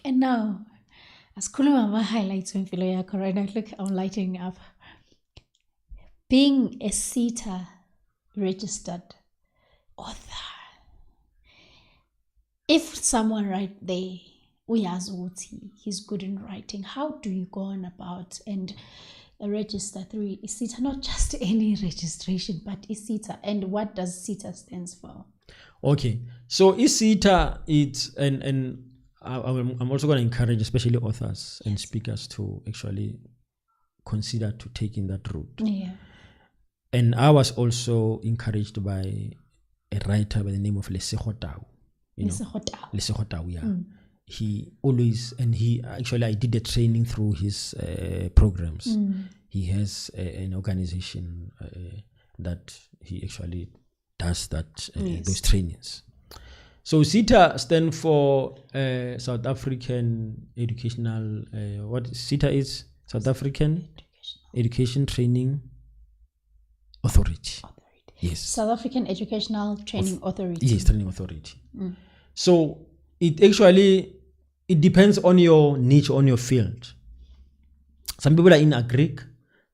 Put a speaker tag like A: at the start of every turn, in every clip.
A: And now, as Kulumama highlights when Filoya right, look, I'm lighting up. Being a SETA registered author, if someone right there, he's good in writing, how do you go on about and register through SETA? Not just any registration, but SETA. And what does SETA stands for?
B: Okay, so SETA, it's and I'm also going to encourage especially authors and speakers to actually consider to taking that route.
A: Yeah.
B: And I was also encouraged by a writer by the name of Lesego Tau. Lesego Tau, yeah. He always, and he actually, I did the training through his programs. He has an organization that he actually does that those trainings. So SETA stands for South African Educational, what SETA is? South African Education Training Authority. Yes.
A: South African Educational Training Authority.
B: Yes, Training Authority. So it actually, it depends on your niche, on your field. Some people are in agric,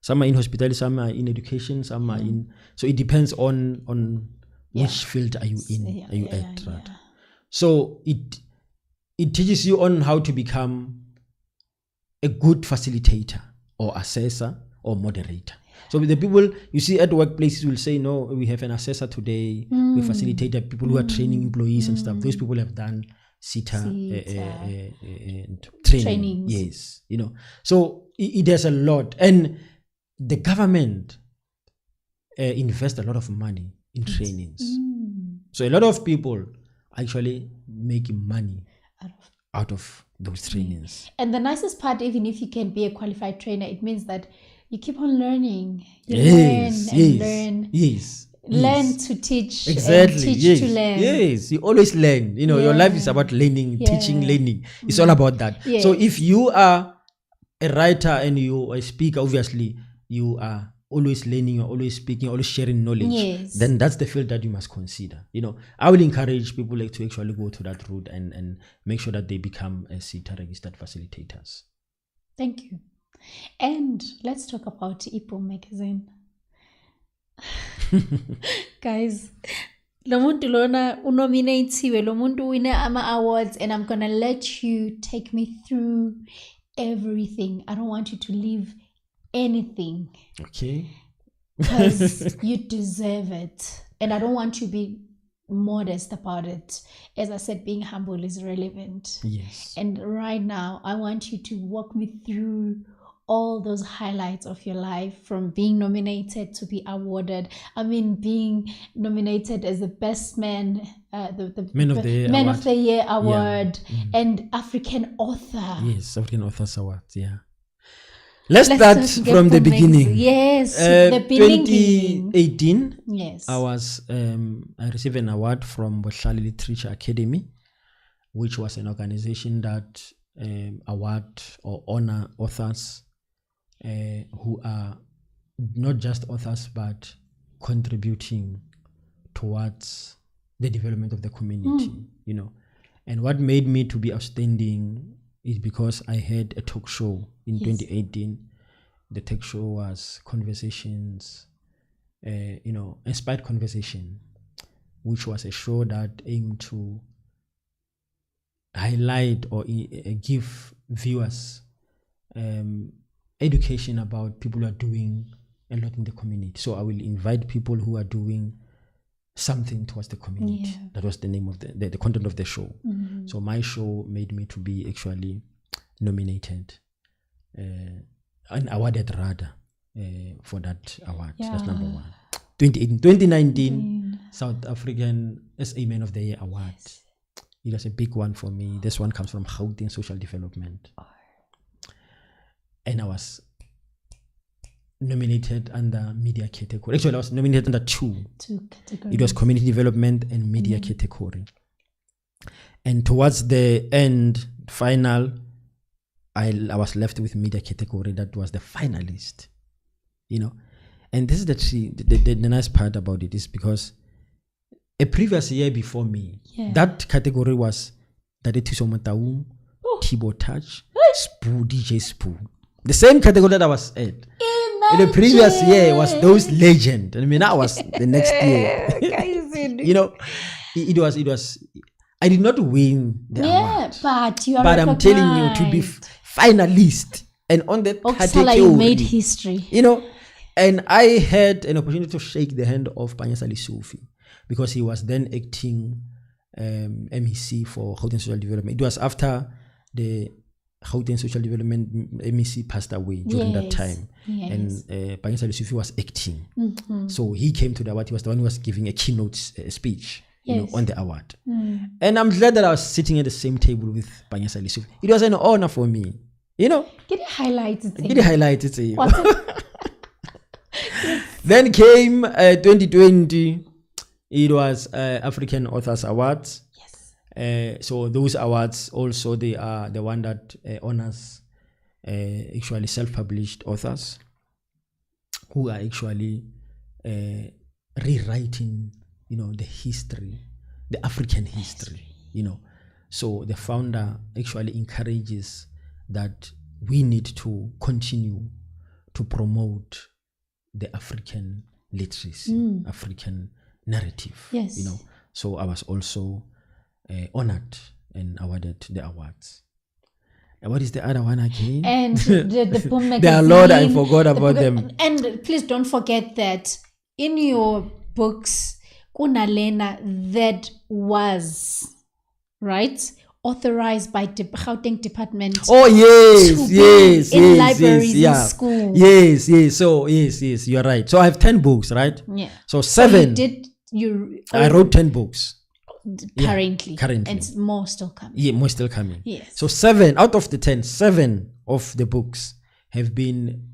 B: some are in hospitality, some are in education, some are in, so it depends on which field are you in, are you at, right? So it teaches you on how to become a good facilitator or assessor or moderator. So the people you see at workplaces will say, no, we have an assessor today, we facilitate people who are training employees and stuff. Those people have done SETA training. Yes, you know. So it has a lot. And the government invests a lot of money in trainings. So a lot of people actually make money out of those trainings.
A: And the nicest part, even if you can be a qualified trainer, it means that you keep on learning. You learn and learn. Learn to teach.
B: Exactly.
A: And teach to learn.
B: Yes, you always learn. You know, your life is about learning, teaching, learning. It's all about that. So if you are a writer and you are a speaker, obviously you are always learning, you're always speaking, always sharing knowledge. Then that's the field that you must consider. You know, I will encourage people to actually go to that route and make sure that they become a SETA registered facilitators.
A: Thank you. And let's talk about Ipo magazine. Guys, lo muntu lona unominatiwe, lo muntu wine ama awards, and I'm gonna let you take me through everything. I don't want you to leave anything.
B: Okay.
A: Because you deserve it. And I don't want you to be modest about it. As I said, being humble is relevant.
B: Yes.
A: And right now, I want you to walk me through all those highlights of your life, from being nominated to be awarded. I mean, being nominated as the best man, the
B: Man of the
A: Year award, and African author.
B: Yes, African Authors Award. Yeah. Let's start from the beginning.
A: Yes, the beginning.
B: 2018.
A: Yes.
B: I received an award from Bohlale Literature Academy, which was an organization that award or honor authors who are not just authors but contributing towards the development of the community, you know. And what made me to be outstanding is because I had a talk show in 2018. The talk show was Conversations, Inspired Conversation, which was a show that aimed to highlight or give viewers education about people who are doing a lot in the community. So I will invite people who are doing something towards the community. That was the name of the content of the show. So my show made me to be actually nominated and awarded rather for that award. That's number one. 2019 South African SA Man of the Year award. It was a big one for me. This one comes from Gauteng Social Development. And I was nominated under media category. Actually, I was nominated under two categories. It was community development and media category. And towards the end, final, I was left with media category. That was the finalist, you know. And this is the nice part about it, is because a previous year before me, that category was Dadethuso Mataung Thibo Touch, Spoo, DJ Spoo. The same category that I was at. In the previous year was those legend. I mean, that was the next year. You know, it was. I did not win the award.
A: But
B: I'm telling you, to be finalist and on the category,
A: you made history.
B: You know, and I had an opportunity to shake the hand of Panyasali Sufi because he was then acting MEC for Gauteng Social Development. It was after the Gauteng Social Development MEC passed away during that time, and Panyasali Sufi was acting. So he came to the award. He was the one who was giving a keynote speech. You know, on the award. And I'm glad that I was sitting at the same table with Panyasali Sufi. It was an honor for me. You know?
A: Get it highlighted.
B: Then came 2020. It was African Authors Awards.
A: Yes.
B: So those awards also, they are the one that honors actually self-published authors who are actually rewriting, you know, the history, the African history, you know. So the founder actually encourages that we need to continue to promote the African literacy, African narrative, you know. So I was also honored and awarded the awards. And what is the other one again?
A: And the Boom magazine.
B: There are a lot, I forgot about them.
A: And please don't forget that in your books, Kunalena, that was, right, authorized by the Gauteng Department.
B: Oh, yes,
A: in libraries, in school.
B: Yes. So, yes, you're right. So I have 10 books, right?
A: Yeah.
B: So 7. I wrote 10 books.
A: Currently.
B: Currently.
A: And more still coming.
B: Yeah, more still coming.
A: Yes.
B: So 7 out of the 10, 7 of the books have been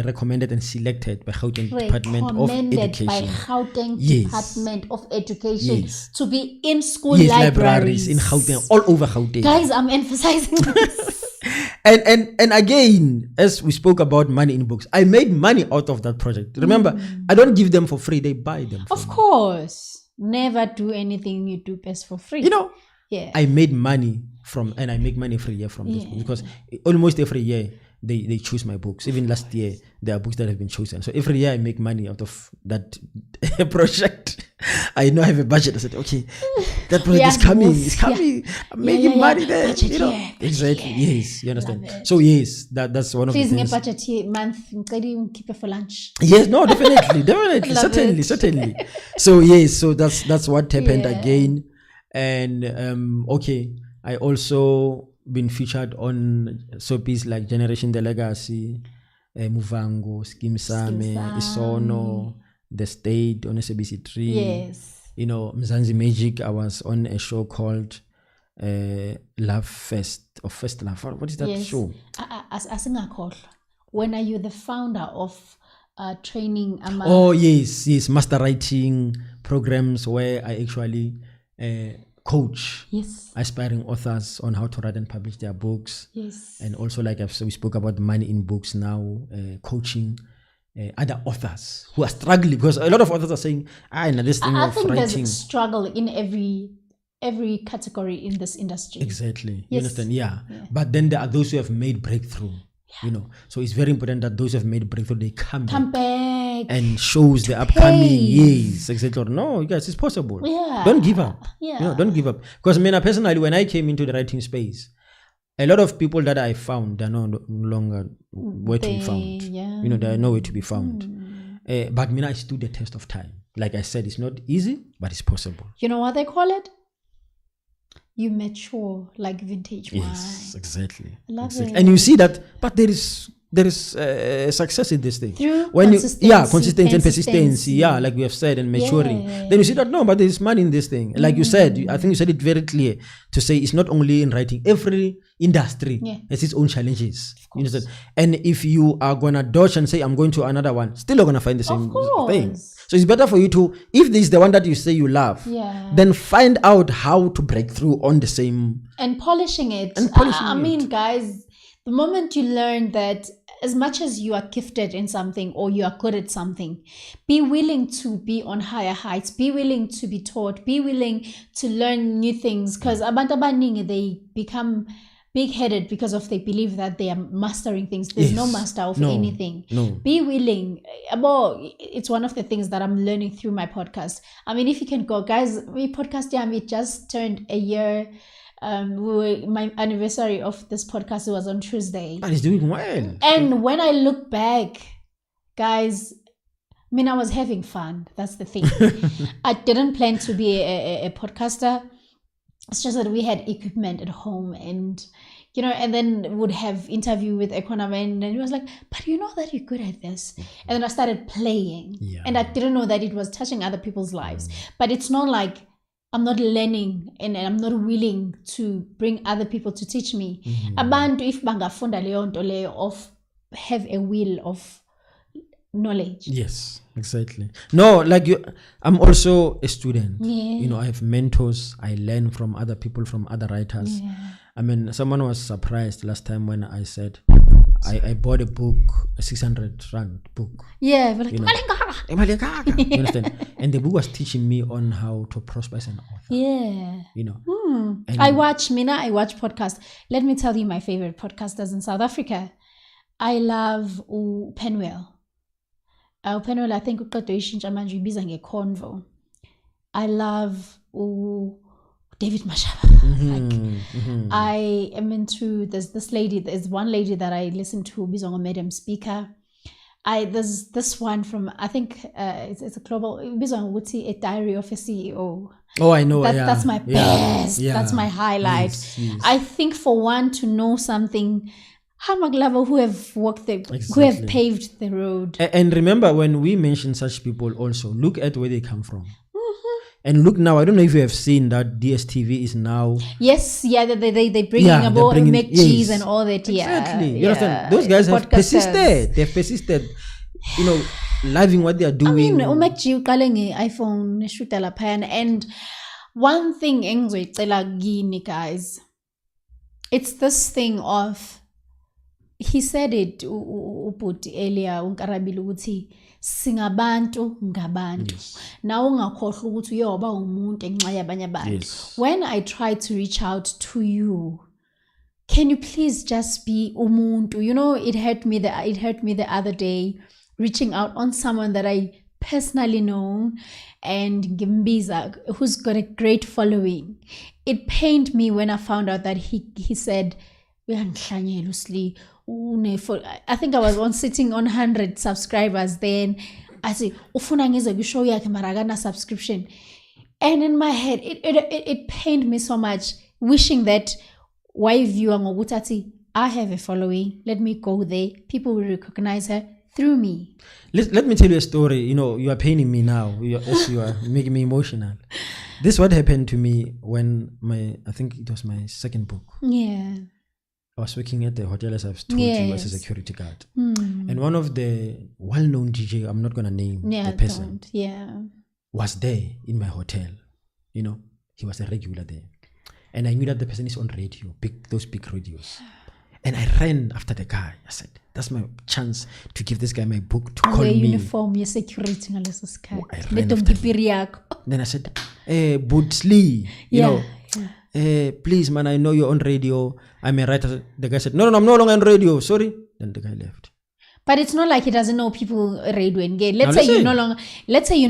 B: recommended and selected by Gauteng Department of Education.
A: By Gauteng Department of Education to be in school libraries
B: in Gauteng, all over Gauteng.
A: Guys, I'm emphasizing this.
B: and again, as we spoke about money in books, I made money out of that project. Remember, I don't give them for free; they buy them.
A: Of course, never do anything you do best for free.
B: You know, I made money from, and I make money every year from this book because almost every year. They choose my books. Even last year, there are books that have been chosen. So every year I make money out of that project. I know I have a budget. I said, okay, that project is coming. It's coming. I'm making money there.
A: Budget,
B: you know? Exactly. Yes, you understand. So yes, that's one of the things.
A: Please, budget here month. Keep it for lunch.
B: Yes, no, definitely, certainly. So yes, so that's what happened again. And okay, I also been featured on soapies like Generation The Legacy, Muvango, Skim Same, Isono, The State on SABC3.
A: Yes.
B: You know, Mzansi Magic, I was on a show called Love Fest, or Fest Love. What is that show?
A: When are you the founder of training?
B: Oh, yes. Master writing programs where I actually coach aspiring authors on how to write and publish their books.
A: Yes.
B: And also, like we spoke about money in books now, coaching other authors who are struggling, because a lot of authors are saying, this thing of writing. I think
A: there's a struggle in every category in this industry.
B: Exactly. You understand? Yeah. But then there are those who have made breakthrough. You know, so it's very important that those who have made breakthrough, they come back and shows the upcoming. Yes, exactly. No, you guys, it's possible.
A: Yeah.
B: Don't give up. Yeah. You know, don't give up. Because personally, when I came into the writing space, a lot of people that I found, they're no longer where to be found.
A: Yeah.
B: You know, they're nowhere to be found. But I stood the test of time. Like I said, it's not easy, but it's possible.
A: You know what they call it? You mature like vintage wine.
B: Yes, exactly.
A: I love it.
B: And you see that, but there is success in this thing.
A: Through
B: consistency and persistency. Yeah, like we have said, and maturing. Then you see that but there is money in this thing. Like you said, I think you said it very clear to say it's not only in writing. Every industry has its own challenges. You understand? And if you are gonna dodge and say I'm going to another one, still you're gonna find the same thing. So it's better for you to, if this is the one that you say you love, then find out how to break through on the same
A: and polishing it. I mean, guys, the moment you learn that as much as you are gifted in something or you are good at something, be willing to be on higher heights, be willing to be taught, be willing to learn new things, because abantu abaningi, they become big-headed because of they believe that they are mastering things. There's no master of anything.
B: No.
A: Be willing. It's one of the things that I'm learning through my podcast. I mean, if you can go, guys, we podcast, we just turned a year. My anniversary of this podcast was on Tuesday.
B: And it's doing well.
A: And when I look back, guys, I was having fun. That's the thing. I didn't plan to be a podcaster. It's just that we had equipment at home and, and then would have interview with Economan, and he was like, but you know that you're good at this. And then I started playing and I didn't know that it was touching other people's lives. But it's not like I'm not learning and I'm not willing to bring other people to teach me. Abantu if bangafunda leyo nto leyo of have a will of knowledge.
B: Yes, exactly. No, like I'm also a student. I have mentors. I learn from other people, from other writers. I mean, someone was surprised last time when I said I bought a book, a 600 rand book.
A: Yeah, but like,
B: you understand? And the book was teaching me on how to prosper as an author.
A: Yeah.
B: And
A: I watch podcasts. Let me tell you my favorite podcasters in South Africa. I love Penwell. Penwell, I think Convo. I love David Mashaba. I am into there's one lady that I listen to, Bizongo Madam Speaker. There's this one from, I think it's a global, Bizongo Wuti, A Diary of a CEO.
B: Oh, I know.
A: That's my best. That's my highlight.
B: Yes.
A: I think for one to know something, Hamaglava who have walked who have paved the road.
B: And remember, when we mention such people also, look at where they come from. And look now, I don't know if you have seen that DSTV is now...
A: Yes, they bringing about make cheese and all that.
B: Exactly. You understand? Those guys have persisted. They've persisted, loving what they are doing.
A: I mean, iPhone, shoot a pen. And one thing, guys, it's this thing of... He said it earlier, Onkarabile ukuthi singabantu ngabantu. Na ungakhohlwa ukuthi uyoba umuntu enxa yabanye abantu. When I try to reach out to you, can you please just be umuntu? It hurt me the other day reaching out on someone that I personally know and Gimbiza, who's got a great following. It pained me when I found out that he said, I think I was sitting on 100 subscribers then. I say, ufuna ngize kushow yakhe mara akana subscription. And in my head, it pained me so much, wishing that why viewer ngokuthi I have a following. Let me go there. People will recognize her through me.
B: Let me tell you a story. You are paining me now. You are making me emotional. This is what happened to me when I think it was my second book.
A: Yeah.
B: I was working at the hotel, as I've told you, as a security guard. And one of the well-known DJ, I'm not going to name the person, was there in my hotel. He was a regular there. And I knew that the person is on radio, those big radios. And I ran after the guy. I said, that's my chance to give this guy my book to call me.
A: Uniform, your security.
B: I ran after him. Then I said, but Slee, please, man, I know you're on radio. I'm a writer. The guy said, no, I'm no longer on radio. Sorry. Then the guy left.
A: But it's not like he doesn't know people radio and gay. Let's say you're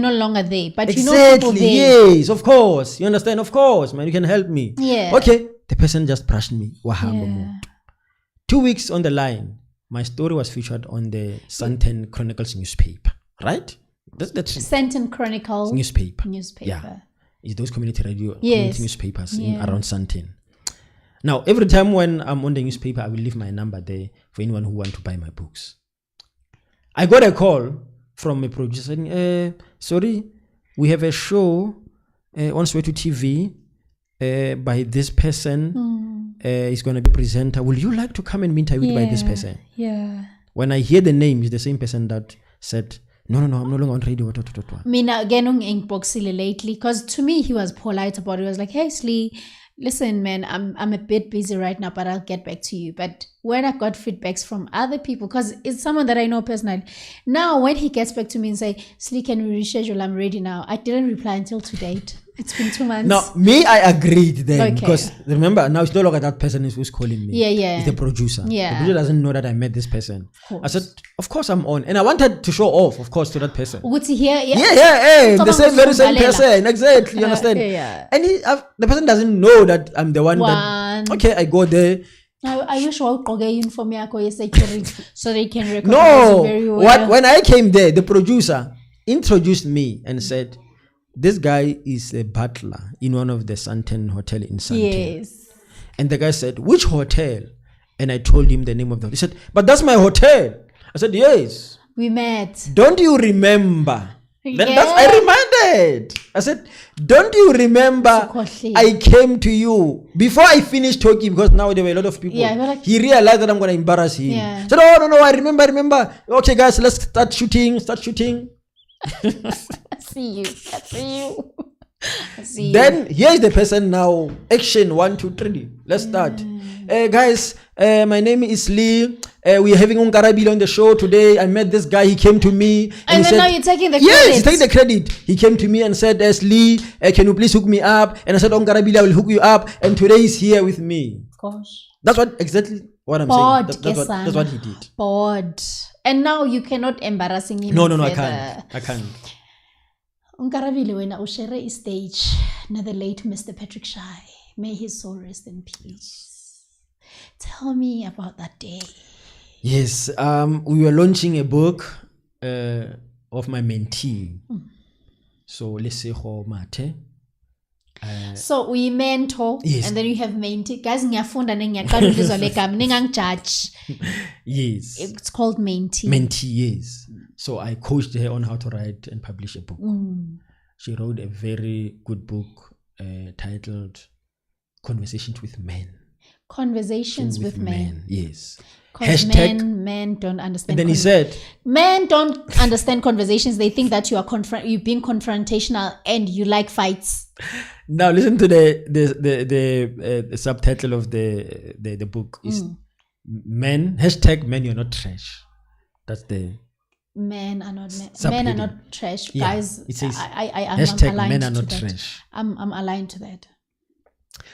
A: no longer there, but
B: exactly,
A: you know people there.
B: Yes, of course. You understand? Of course, man. You can help me.
A: Yeah.
B: Okay. The person just brushed me. 2 weeks on the line, my story was featured on the Santen Chronicles newspaper. Right? That's
A: Santen Chronicles
B: newspaper.
A: Yeah.
B: It's those community community newspapers around Santen. Now, every time when I'm on the newspaper, I will leave my number there for anyone who wants to buy my books. I got a call from a producer saying, sorry, we have a show on Soweto TV by this person. He's going to be presenter. Will you like to come and be interviewed by this person?
A: Yeah.
B: When I hear the name, it's the same person that said, no, I'm no longer on radio.
A: Mina genung inboxile lately, because to me he was polite about it. He was like, hey Slee, listen man, I'm a bit busy right now, but I'll get back to you. But when I got feedbacks from other people, because it's someone that I know personally, now when he gets back to me and say, Slee, can we reschedule? I'm ready now. I didn't reply until to date. It's been 2 months.
B: Now, me, I agreed then
A: Okay.
B: because remember, now it's no longer that person who's calling me.
A: Yeah.
B: It's the producer.
A: Yeah.
B: The producer doesn't know that I met this person.
A: Of
B: I said, of course I'm on. And I wanted to show off, of course, to that person.
A: Ukuthi here,
B: The very same person. Exactly, you understand?
A: Yeah.
B: And the person doesn't know that I'm the one that, okay, I go there.
A: I wish wawugqoke uniform yakho ye-security so they can recognize
B: No,
A: you very well.
B: when I came there, the producer introduced me and said, this guy is a butler in one of the Santen Hotel in Santen.
A: Yes.
B: And the guy said, which hotel? And I told him the name of the hotel. He said, but that's my hotel. I said, yes.
A: We met.
B: Don't you remember? Then
A: Yeah.
B: I reminded. I said, don't you remember I came to you before I finished talking because now there were a lot of people.
A: Yeah, you're like-
B: he realized that I'm going to embarrass him.
A: Yeah.
B: He said, oh, no, I remember. Okay, guys, let's start shooting.
A: I see you.
B: Then here's the person now. Action 1, 2, 3. Let's start. Guys, my name is Slee. We're having Onkarabile on the show today. I met this guy. He came to me.
A: And
B: he
A: then now you're taking the credit.
B: Yes, he's taking the credit. He came to me and said, Slee, can you please hook me up? And I said, Onkarabile, I will hook you up. And today he's here with me.
A: Gosh.
B: That's exactly what I'm
A: Bored,
B: saying. That's what he did.
A: Bored. And now you cannot embarrassing him.
B: No,
A: further.
B: I can't.
A: Onkarabile wena ushare istage na the late Mr. Patrick Shy. May his soul rest in peace. Tell me about that day.
B: Yes, we were launching a book of my mentee. So Lesego Mate.
A: So we mentor,
B: yes.
A: And then you have mentee. Guys, ngiyafunda ngiyaqala ukuzwa le gama ningangjudge.
B: Yes.
A: It's called mentee.
B: Mentee, yes. So I coached her on how to write and publish a book. She wrote a very good book titled Conversations with Men.
A: Conversations with men.
B: Yes.
A: Because men don't understand.
B: And then he said,
A: men don't understand conversations. They think that you're being confrontational and you like fights.
B: Now listen to the subtitle of the book is men #men you're not trash. That's the
A: men are not men are not trash,
B: yeah,
A: guys.
B: It says
A: I'm aligned
B: men are
A: to
B: not
A: that.
B: trash.
A: I'm aligned to that.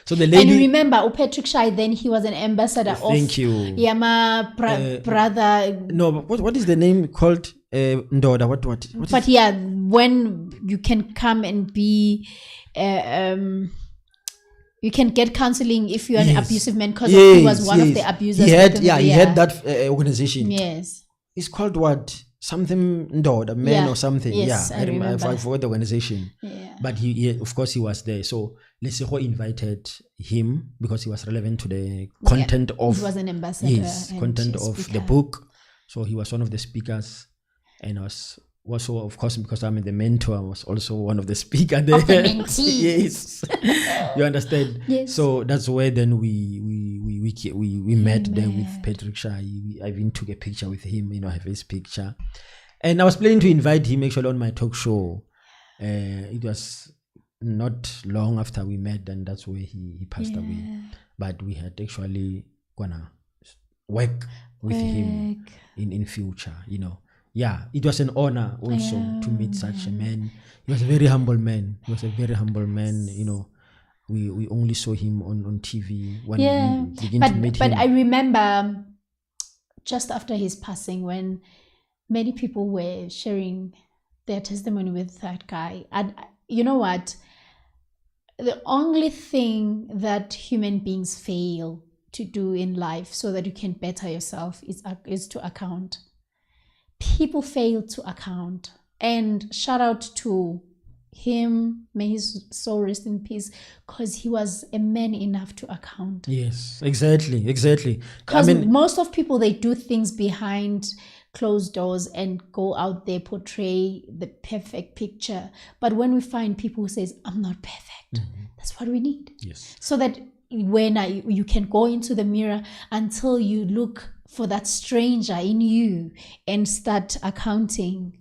B: So the lady,
A: and remember, Patrick Shy, then he was an ambassador of Yama brother.
B: No, what is the name called? Ndoda. What?
A: But yeah, when you can come and be, you can get counseling if you're an abusive man because he was one of the abusers.
B: He had that organization.
A: Yes.
B: It's called what? Something Ndoda, man or something.
A: Yes,
B: I remember. I forgot the organization.
A: Yeah.
B: But he, of course, he was there. So Lesego invited him because he was relevant to the content of.
A: He was an ambassador.
B: Yes, content of the book. So he was one of the speakers, and I was also, of course, because I'm the mentor, I was also one of the speakers there.
A: Of the mentee.
B: Yes, you understand.
A: Yes.
B: So that's where then we met there with Patrick Shy. I even took a picture with him. I have his picture, and I was planning to invite him actually on my talk show. It was not long after we met, and that's where he passed away. But we had actually gonna work with him in future. Yeah, it was an honor also to meet such a man. He was a very humble man. We only saw him on TV when we began to meet him.
A: But I remember just after his passing, when many people were sharing their testimony with that guy. And you know what? The only thing that human beings fail to do in life so that you can better yourself is to account. People fail to account. And shout out to him, may his soul rest in peace, because he was a man enough to account.
B: Yes, exactly.
A: Because most of people, they do things behind closed doors and go out there, portray the perfect picture. But when we find people who says, I'm not perfect, that's what we need.
B: Yes.
A: So that when you can go into the mirror until you look for that stranger in you and start accounting.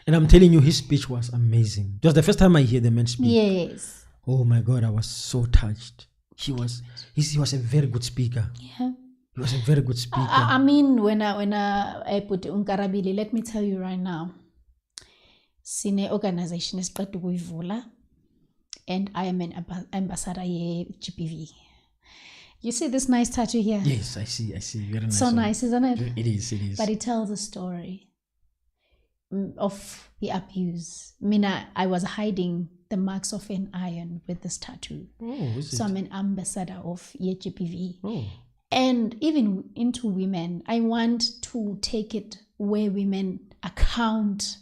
B: And I'm telling you, his speech was amazing. It was the first time I hear the man speak.
A: Yes.
B: Oh my God, I was so touched. He was a very good speaker.
A: Yeah.
B: He was a very good speaker.
A: I mean, when I put Onkarabile, let me tell you right now, Sine organization is qeda ukuyivula. and I am an ambassador here GPV. You see this nice tattoo here?
B: Yes, I see. Very nice.
A: So nice, isn't it?
B: It is.
A: But it tells a story of the abuse. I was hiding the marks of an iron with this tattoo.
B: Oh, is it?
A: So I'm an ambassador of GPV.
B: Oh.
A: And even into women, I want to take it where women account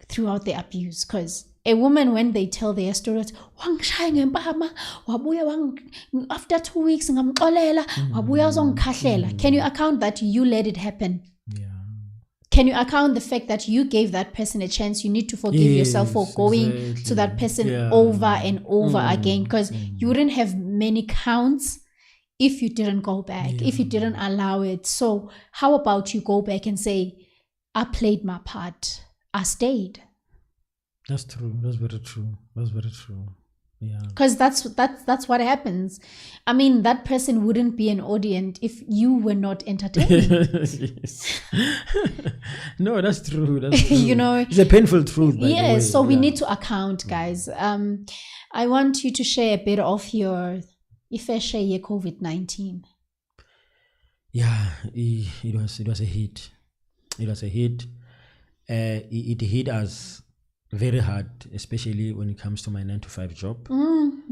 A: throughout the abuse, because a woman, when they tell their story, after 2 weeks, can you account that you let it happen?
B: Yeah.
A: Can you account the fact that you gave that person a chance? You need to forgive yourself for going to that person over and over again, because you wouldn't have many counts if you didn't go back, if you didn't allow it. So how about you go back and say, I played my part, I stayed.
B: That's true. That's very true. Yeah.
A: Because that's what happens. I mean, that person wouldn't be an audience if you were not entertaining.
B: Yes. No, that's true.
A: You know,
B: it's a painful truth.
A: Yes, so we need to account, guys. I want you to share a bit of your COVID-19.
B: Yeah, it was a hit. It was a hit. It hit us very hard, especially when it comes to my 9-to-5 job,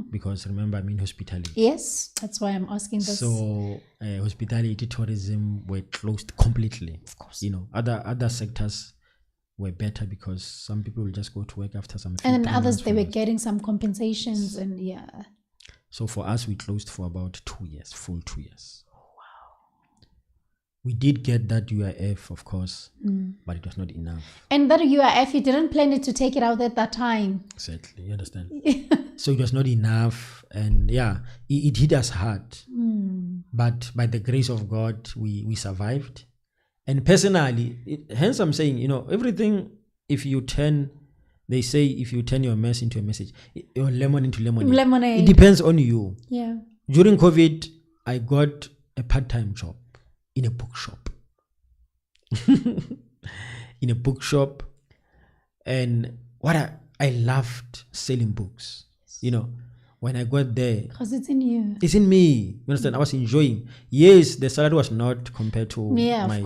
B: because remember, I'm in hospitality.
A: Yes, that's why I'm asking this.
B: So hospitality, tourism were closed completely.
A: Of course.
B: Other sectors were better because some people will just go to work after some.
A: And then others, they were getting some compensations, and yeah.
B: So for us, we closed for about 2 years, full 2 years. We did get that UIF, of course, but it was not enough.
A: And that UIF, you didn't plan it to take it out at that time.
B: Exactly, you understand? So it was not enough, and it hit us hard. But by the grace of God, we survived. And personally, hence I'm saying, everything, they say if you turn your mess into a message, your lemon into lemonade. It depends on you.
A: Yeah.
B: During COVID, I got a part-time job in a bookshop. And what I loved selling books. When I got there,
A: because it's in you.
B: It's in me. You understand? I was enjoying. Yes, the salary was not compared to my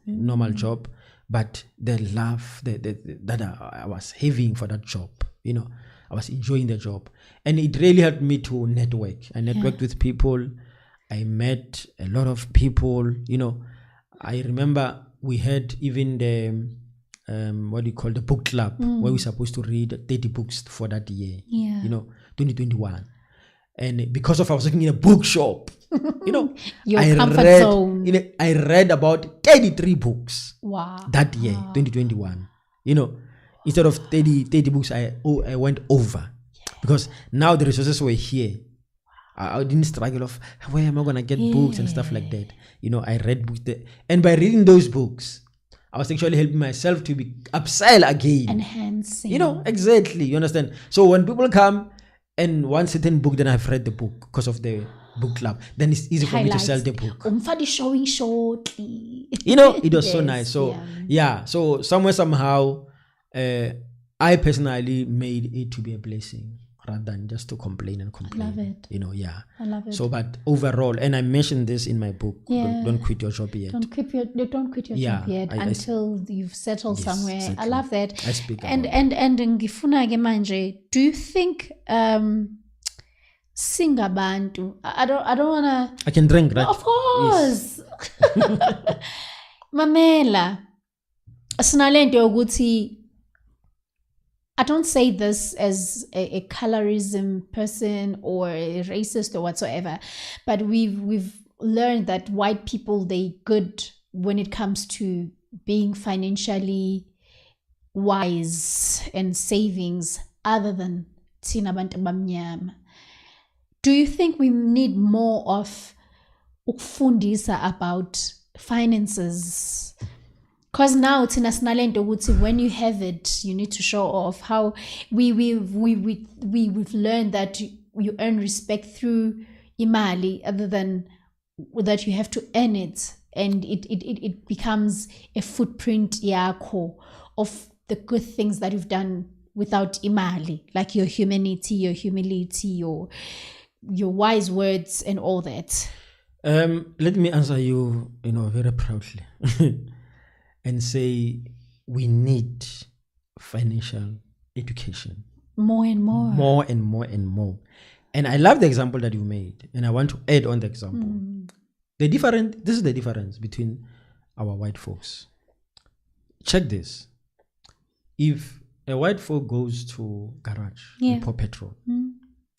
B: normal job, but the love that I was having for that job, I was enjoying the job, and it really helped me to network. I networked with people. I met a lot of people. I remember we had even the the book club, where we're supposed to read 30 books for that year. 2021. And because I was working in a bookshop,
A: your comfort zone.
B: I read about 33 books.
A: Wow.
B: That year, 2021. Instead of 30 books, I went over, because now the resources were here. I didn't struggle of where am I going to get books and stuff like that. I read books there. And by reading those books, I was actually helping myself to be upsell again.
A: Enhancing.
B: Exactly. You understand? So when people come and one certain book, then I've read the book because of the book club, then it's easy for me to sell the book.
A: Showing shortly.
B: It was so nice. So so somewhere, somehow, I personally made it to be a blessing, rather than just to complain and complain.
A: I love it. I love it.
B: So, but overall, and I mentioned this in my book, don't quit your job yet.
A: Don't quit your job yet until you've settled somewhere.
B: Exactly.
A: I love that.
B: I speak
A: and ngifuna ke manje, do you think singabantu, I don't wanna,
B: I can drink, right?
A: Of course. Yes. Mamela, sinalento yokuthi, I don't say this as a colorism person or a racist or whatsoever, but we've learned that white people, they good when it comes to being financially wise and savings, other than thina bantu abamnyama. Do you think we need more of ukufundisa about finances? Because now thina sinalento ukuthi when you have it, you need to show off. How we've learned that you earn respect through imali, other than that you have to earn it, and it becomes a footprint yakho of the good things that you've done without imali, like your humanity, your humility, your wise words and all that?
B: Let me answer you, very proudly and say we need financial education.
A: More and more.
B: More and more and more. And I love the example that you made, and I want to add on the example. This is the difference between our white folks. Check this. If a white folk goes to garage and pour petrol,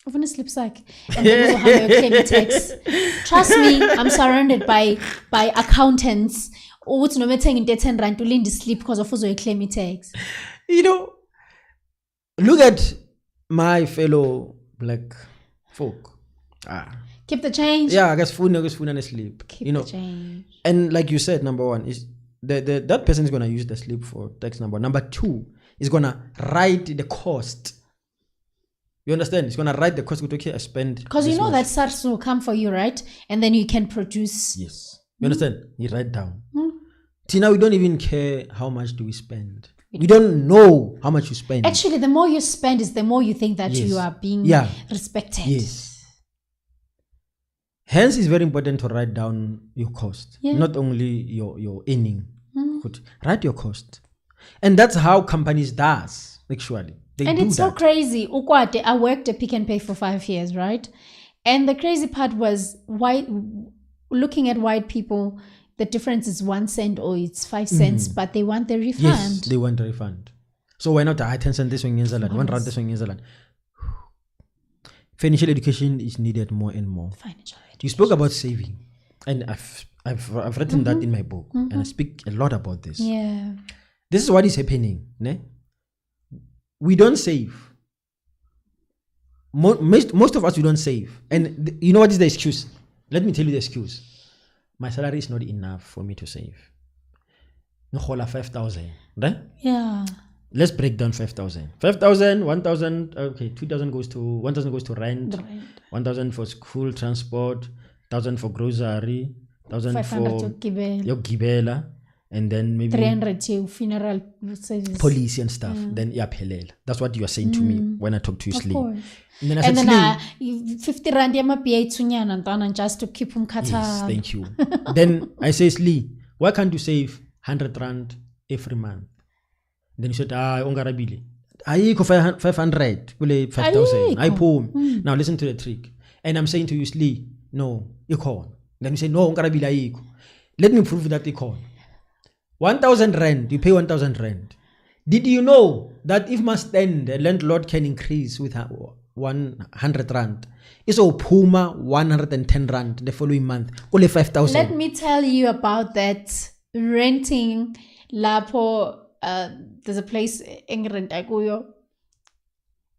A: Often a slip sack, and then also have your claim tax. Trust me, I'm surrounded by accountants. What's no matter in 10 rand to lend sleep because of your claim tax.
B: Look at my fellow black folk.
A: Keep the change.
B: Yeah, I guess food and sleep.
A: Keep the change.
B: And like you said, number one is that person is gonna use the sleep for tax number. Number two is gonna write the cost. You understand? It's gonna write the cost. Okay, I spend.
A: Because you know that SARS will come for you, right? And then you can produce.
B: Yes. You understand? You write down. Till now, we don't even care how much do we spend. We don't know how much you spend.
A: Actually, the more you spend is the more you think that you are being respected.
B: Yes. Hence, it's very important to write down your cost, not only your earning. Write your cost, and that's how companies does actually.
A: And it's so crazy. Ukwate, I worked at Pick and Pay for 5 years, right? And the crazy part was looking at white people, the difference is 1 cent or it's 5 cents, but they want the refund.
B: Yes, they want the refund. So why not 10 cents this one in Zealand, 1 rand this one in Zealand? Financial education is needed more and more.
A: Financial education.
B: You spoke about saving, and I've written that in my book, and I speak a lot about this.
A: Yeah.
B: This is what is happening. Ne? We don't save. Most of us, we don't save. And you know what is the excuse? Let me tell you the excuse. My salary is not enough for me to save. 5,000. Right?
A: Yeah.
B: Let's break down 5,000. 5,000, 1,000, okay, 2,000 goes to, 1,000 goes to rent, 1,000 for school transport, 1,000 for grocery, 1,000 for your gibela, and then maybe
A: 300 to funeral service.
B: Police and stuff. Then that's what you are saying to me when I talk to you, Slee.
A: And
B: then I said,
A: 50 rand and just to keep him cut.
B: Yes, thank you. Then I say, Slee, why can't you save 100 rand every month? Then you said, Onkarabile, ayikho 500, 5,000. I poor. Now listen to the trick. And I'm saying to you, Slee, no, ikon. Then you say, no, Onkarabile ayikho. Let me prove that ikon. 1,000 rand, you pay 1,000 rand. Did you know that if my stand, the landlord can increase with 100 rand? It's a puma 110 rand the following month. Only 5,000.
A: Let me tell you about that. Renting Lapo. There's a place in Rentaguyo.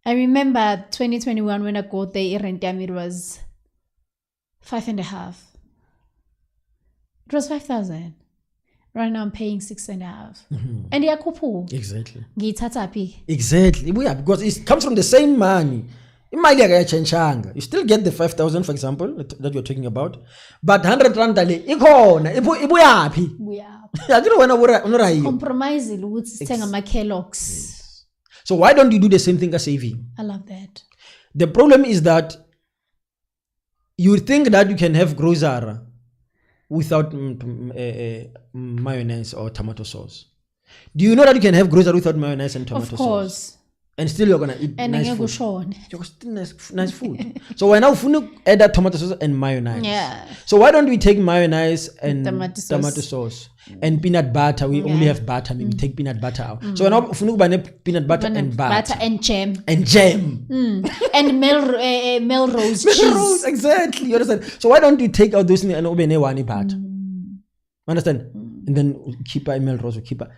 A: I remember 2021 when I got there, it was 5.5. It was 5,000. Right now I'm paying 6.5. And yakupu.
B: Exactly.
A: Gitatapi.
B: Exactly. Yeah, because it comes from the same money. You still get the 5,000, for example, that you're talking about. But 100 rand
A: compromise with Kellogg's.
B: So why don't you do the same thing as saving?
A: I love that.
B: The problem is that you think that you can have grocery without mayonnaise or tomato sauce. Do you know that you can have grocery without mayonnaise and tomato sauce?
A: Of course.
B: And still you're gonna eat
A: and
B: nice food.
A: You're
B: still nice food. So why now add that tomato sauce and mayonnaise?
A: Yeah.
B: So why don't we take mayonnaise and
A: tomato sauce
B: and peanut butter? We only have butter. Maybe take peanut butter out. So now peanut butter and butter
A: and jam
B: and
A: and Melrose cheese.
B: Melrose, exactly. You understand? So why don't you take out those things and open one butter? Understand? And then keep a Melrose or keep a.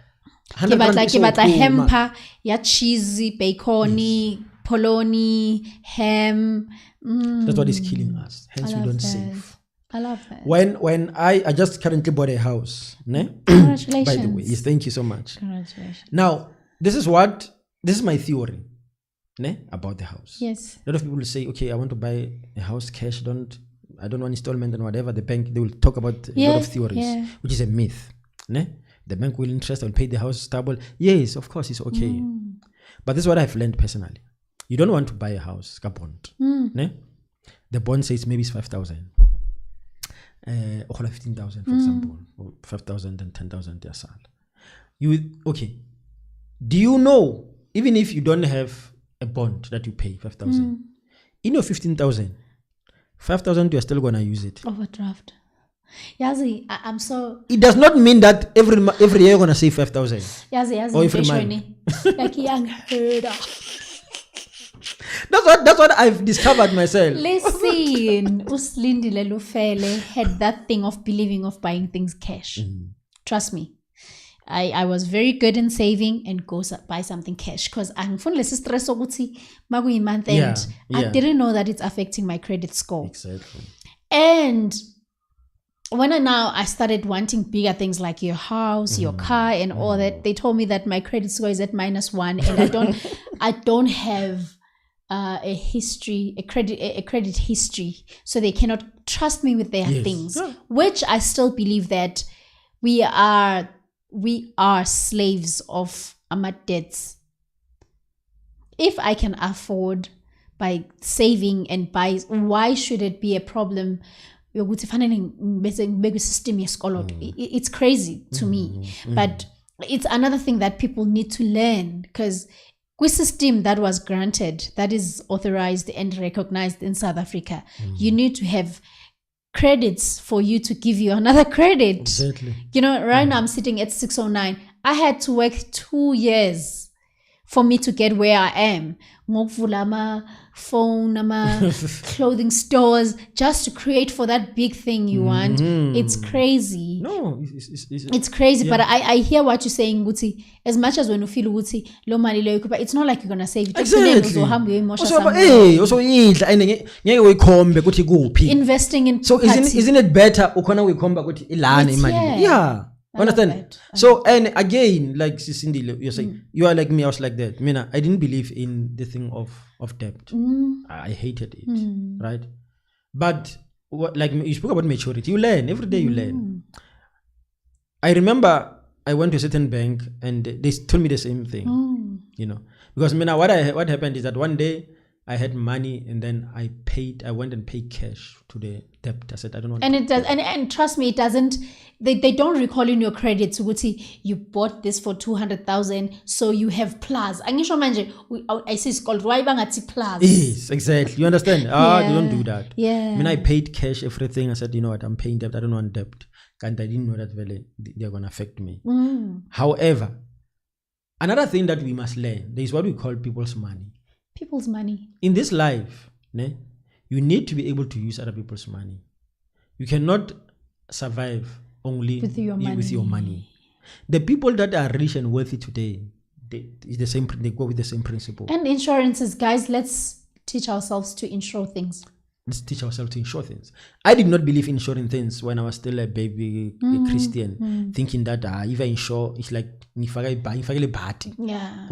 A: Kibata hempa ya cheesy, bacony, polony, ham.
B: That's what is killing us. Hence we don't save.
A: I love that.
B: When I just currently bought a house. Ne?
A: Congratulations.
B: By the way, yes, thank you so much.
A: Congratulations.
B: Now, this is my theory, ne? About the house.
A: Yes.
B: A lot of people will say, okay, I want to buy a house cash. I don't want installment and whatever. The bank, they will talk about a lot of theories, which is a myth. Ne? The bank will interest, I will pay the house stable. Yes, of course, it's okay. But this is what I've learned personally. You don't want to buy a house, ka bond. Ne? The bond says maybe it's 5,000. Or 15,000, for example. Or 5,000 and 10,000 okay. Do you know, even if you don't have a bond that you pay 5,000, in your 15,000, 5,000 you're still gonna use it.
A: Overdraft. Yazi, I'm so.
B: It does not mean that every year you're gonna save 5,000.
A: Yazi,
B: or every month.
A: Like young herder.
B: That's what I've discovered myself.
A: Listen, Uslindile Lufele had that thing of believing of buying things cash. Trust me. I was very good in saving and go buy something cash because I'm less stress magu month end. I didn't know that it's affecting my credit score.
B: Exactly.
A: And when I started wanting bigger things like your house, your car, and all that, they told me that my credit score is at -1, and I don't have a credit history, so they cannot trust me with their things. Which I still believe that we are slaves of our debts. If I can afford by saving and buy, why should it be a problem? It's crazy to me. But it's another thing that people need to learn, because with system that was granted, that is authorized and recognized in South Africa, you need to have credits for you to give you another credit.
B: Exactly.
A: You know, right now I'm sitting at 609. I had to work 2 years for me to get where I am. Ngokuvula phone, clothing stores, just to create for that big thing you want. It's crazy.
B: No,
A: it's crazy. But I hear what you're saying, Guti. As much as when you feel Guti, lo mali lo but it's not like you're gonna save it.
B: Exactly.
A: Investing in
B: so isn't it better ukona uyikhomba ukuthi ilana imali? Yeah. Understand? So, and again, like Cindy, you're saying, you are like me, I was like that. I didn't believe in the thing of debt. I hated it, right? But like you spoke about maturity, you learn, every day you learn. I remember I went to a certain bank and they told me the same thing, because what happened is that one day I had money and then I went and paid cash to the debt. I said, I don't want
A: it does, and trust me, it doesn't, they don't recall in your credits, you bought this for 200,000, so you have plus. I say it's called plus.
B: Yes, exactly. You understand? You don't do that.
A: Yeah.
B: I paid cash, everything. I said, you know what, I'm paying debt. I don't want debt. And I didn't know that they're going to affect me. However, another thing that we must learn, there is what we call people's money.
A: People's money.
B: In this life, you need to be able to use other people's money. You cannot survive only with your money. The people that are rich and wealthy today, they go with the same principle.
A: And insurances, guys, let's teach ourselves to insure things.
B: Let's teach ourselves to insure things. I did not believe in insuring things when I was still a baby Christian, thinking that if I insure, it's like ngifake bhati.
A: Yeah.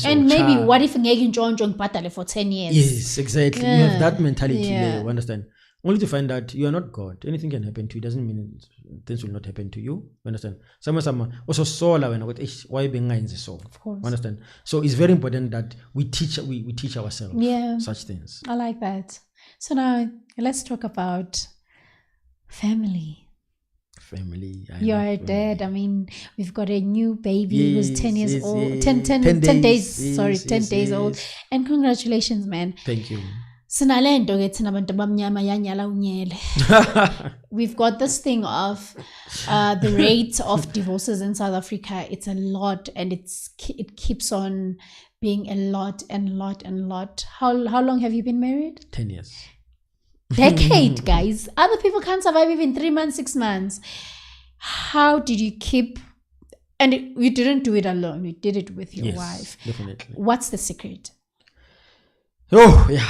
B: And
A: maybe what if ngeke intshontsho ngibhadale for 10 years?
B: Yes, exactly. You have that mentality there, you understand? Only to find out you are not God. Anything can happen to you. Doesn't mean things will not happen to you. Understand? Some also sola when why being so.
A: Of course.
B: Understand? So it's very important that we teach ourselves such things.
A: I like that. So now let's talk about family. You're a dad. We've got a new baby who's 10 years old. 10 days. Sorry, 10 days old. And congratulations, man.
B: Thank you.
A: We've got this thing of the rate of divorces in South Africa. It's a lot, and it keeps on being a lot and lot and lot. How long have you been married?
B: 10 years.
A: Decade, guys. Other people can't survive even 3 months, 6 months. How did you keep? And you didn't do it alone. You did it with your wife.
B: Definitely.
A: What's the secret?
B: Oh yeah.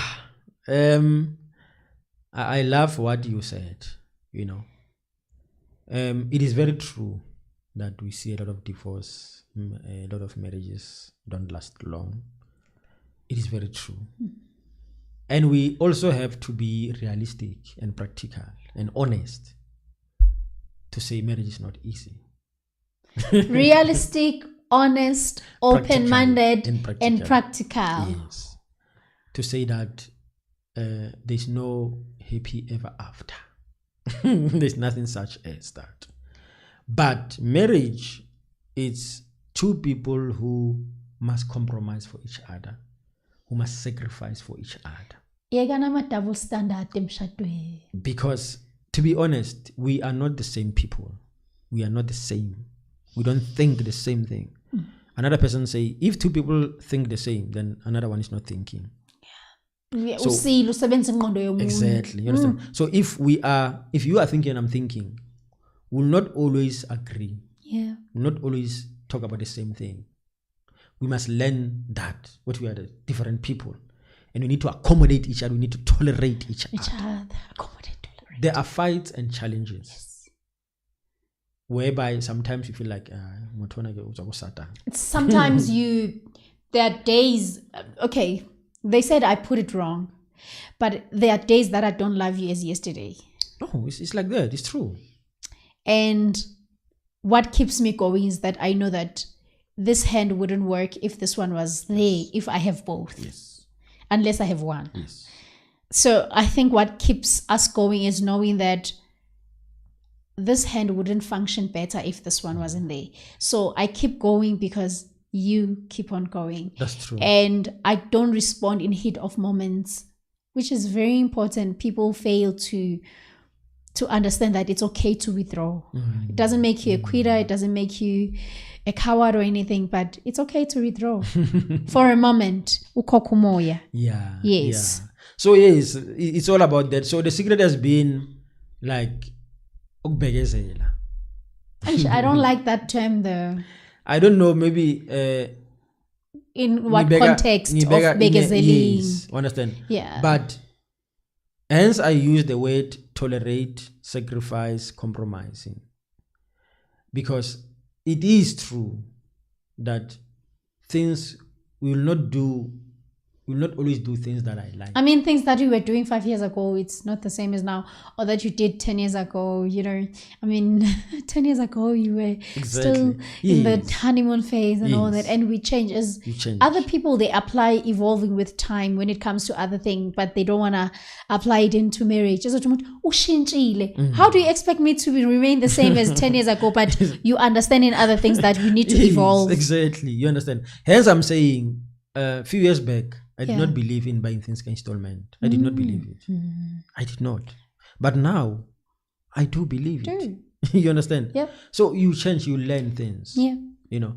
B: I love what you said. It is very true that we see a lot of divorce, a lot of marriages don't last long. It is very true. And we also have to be realistic and practical and honest to say marriage is not easy.
A: Realistic, honest, open-minded, and practical.
B: Yes. To say that there's no happy ever after. There's nothing such as that. But marriage is two people who must compromise for each other, who must sacrifice for each other.
A: Double standard emshadweni.
B: Because to be honest, we are not the same people. We are not the same. We don't think the same thing. Another person say, if two people think the same, then another one is not thinking. So, exactly. You understand? So if you are thinking and I'm thinking, we'll not always agree.
A: Yeah.
B: We'll not always talk about the same thing. We must learn that what we are the different people. And we need to accommodate each other. We need to tolerate each other. Tolerate. There are fights and challenges.
A: Yes.
B: Whereby sometimes you feel like
A: sometimes there are days, okay, they said I put it wrong, but there are days that I don't love you as yesterday.
B: No, it's like that. It's true.
A: And what keeps me going is that I know that this hand wouldn't work if this one was there, if I have both.
B: Yes.
A: Unless I have one.
B: Yes.
A: So I think what keeps us going is knowing that this hand wouldn't function better if this one wasn't there. So I keep going because you keep on going.
B: That's true.
A: And I don't respond in heat of moments, which is very important. People fail to understand that it's okay to withdraw. It doesn't make you a quitter. It doesn't make you a coward or anything, but it's okay to withdraw for a moment. Ukokumoya.
B: Yeah.
A: Yes.
B: Yeah. So yes, it's all about that. So the secret has been like ukubhekezela.
A: I don't like that term though.
B: I don't know, maybe
A: in what context of begezeling.
B: Yes, understand.
A: Yeah.
B: But hence I use the word tolerate, sacrifice, compromising. Because it is true that things we will not always do things that I like.
A: I mean, things that we were doing 5 years ago, it's not the same as now. Or that you did 10 years ago, I mean, 10 years ago, you were still in the honeymoon phase and all that. And we change. Other people, they apply evolving with time when it comes to other things, but they don't want to apply it into marriage. How do you expect me to remain the same as 10 years ago, but you understand in other things that we need to evolve?
B: Exactly. You understand. Hence, I'm saying, a few years back, I did not believe in buying things installment. I did not believe it. I did not. But now, I do believe it. You understand?
A: Yep.
B: So you change, you learn things.
A: Yeah.
B: You know.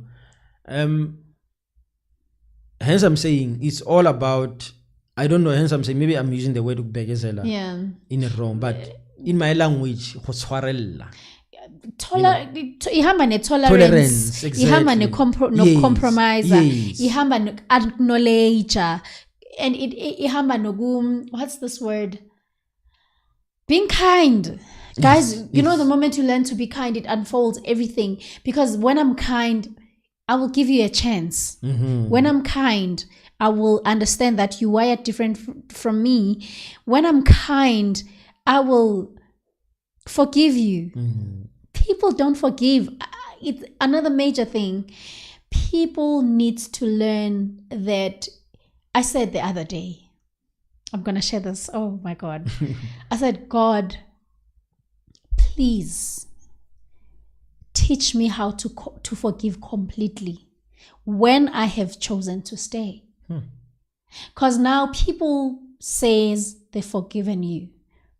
B: Hence I'm saying, it's all about, I don't know, hence I'm saying, maybe I'm using the word ukubhekezela in a wrong, but in my language,
A: ihamba
B: tolerance, exactly.
A: ihamba no-compromiser, ihamba no-acknowledger, and ihamba noku, what's this word, being kind. Guys, you know, the moment you learn to be kind, it unfolds everything. Because when I'm kind, I will give you a chance. When I'm kind, I will understand that you are different from me. When I'm kind, I will forgive you. People don't forgive. It's another major thing. People need to learn that. I said the other day, I'm going to share this. Oh my God. I said, God, please teach me how to forgive completely when I have chosen to stay. Because now people says they've forgiven you,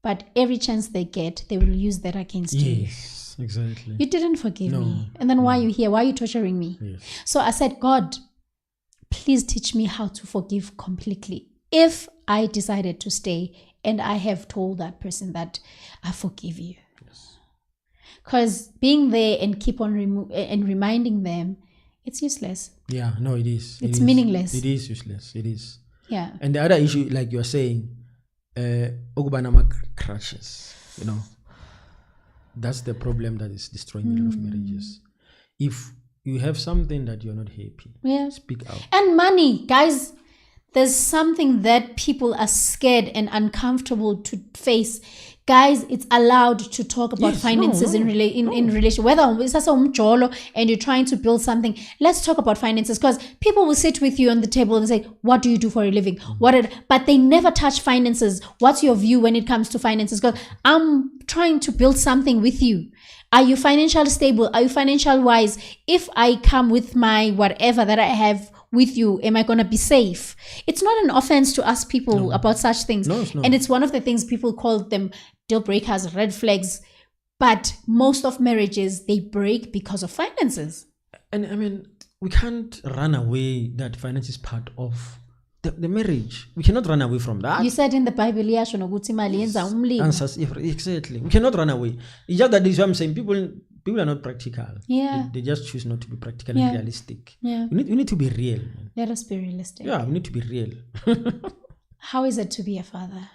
A: but every chance they get, they will use that against you.
B: Yes. Exactly.
A: You didn't forgive me. And then why are you here? Why are you torturing me?
B: Yes.
A: So I said, God, please teach me how to forgive completely. If I decided to stay and I have told that person that I forgive you. Because being there and keep on reminding them, it's useless.
B: Yeah, no, it is.
A: It's meaningless.
B: It is useless. It is.
A: Yeah.
B: And the other issue, like you're saying, okubanama crushes, you know. That's the problem that is destroying a lot of marriages. If you have something that you're not happy, speak out.
A: And money, guys, there's something that people are scared and uncomfortable to face. Guys, it's allowed to talk about finances in relation. Whether it's also umjolo and you're trying to build something, let's talk about finances, because people will sit with you on the table and say, what do you do for a living? But they never touch finances. What's your view when it comes to finances? Because I'm trying to build something with you. Are you financially stable? Are you financial wise? If I come with my whatever that I have with you, am I going to be safe? It's not an offense to ask people about such things.
B: No, it's not.
A: And it's one of the things people call them deal breakers, red flags. But most of marriages, they break because of finances.
B: And I mean, we can't run away that finance is part of the marriage. We cannot run away from that.
A: You said in the Bible, yasho nokuthi imali yenza umlilo.
B: Answers, exactly. We cannot run away. It's just that is what I'm saying. People are not practical.
A: Yeah.
B: They just choose not to be practical and realistic.
A: Yeah.
B: We need to be real. Man.
A: Let us be realistic.
B: Yeah, we need to be real.
A: How is it to be a father?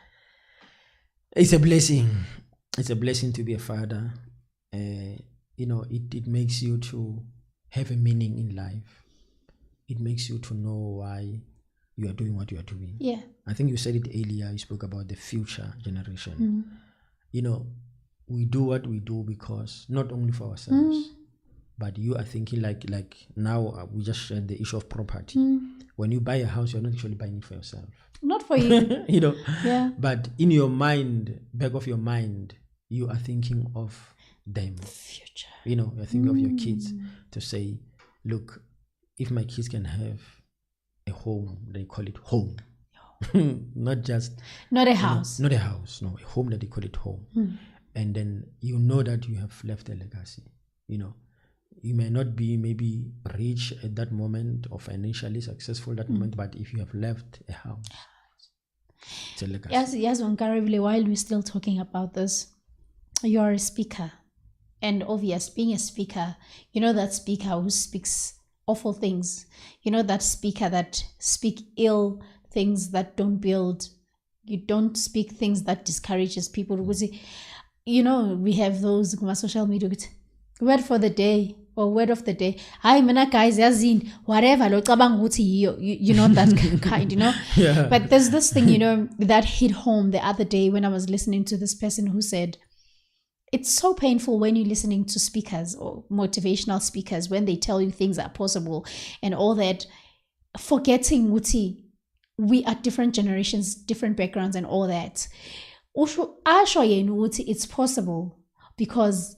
B: It's a blessing. It's a blessing to be a father. It makes you to have a meaning in life. It makes you to know why you are doing what you are doing.
A: Yeah.
B: I think you said it earlier. You spoke about the future generation. We do what we do because not only for ourselves, but you are thinking like now we just shared the issue of property. When you buy a house, you're not actually buying it for yourself.
A: Not for you. Yeah.
B: But in your mind, back of your mind, you are thinking of them.
A: The future.
B: You're thinking of your kids to say, look, if my kids can have a home, they call it home. Not a house. Not a house, no, a home that they call it home. And then you know that you have left a legacy. You may not be maybe rich at that moment or financially successful at that moment, but if you have left a house, it's a legacy.
A: Yes, Onkarabile, while we're still talking about this, you are a speaker. And obvious, being a speaker, that speaker who speaks awful things. That speaker that speak ill things that don't build. You don't speak things that discourages people. We have those on social media, word for the day or word of the day. Hi, mina guys, yazin, whatever, that kind,
B: Yeah.
A: But there's this thing, that hit home the other day when I was listening to this person who said, it's so painful when you're listening to speakers or motivational speakers when they tell you things are possible and all that, forgetting we are different generations, different backgrounds and all that. It's possible because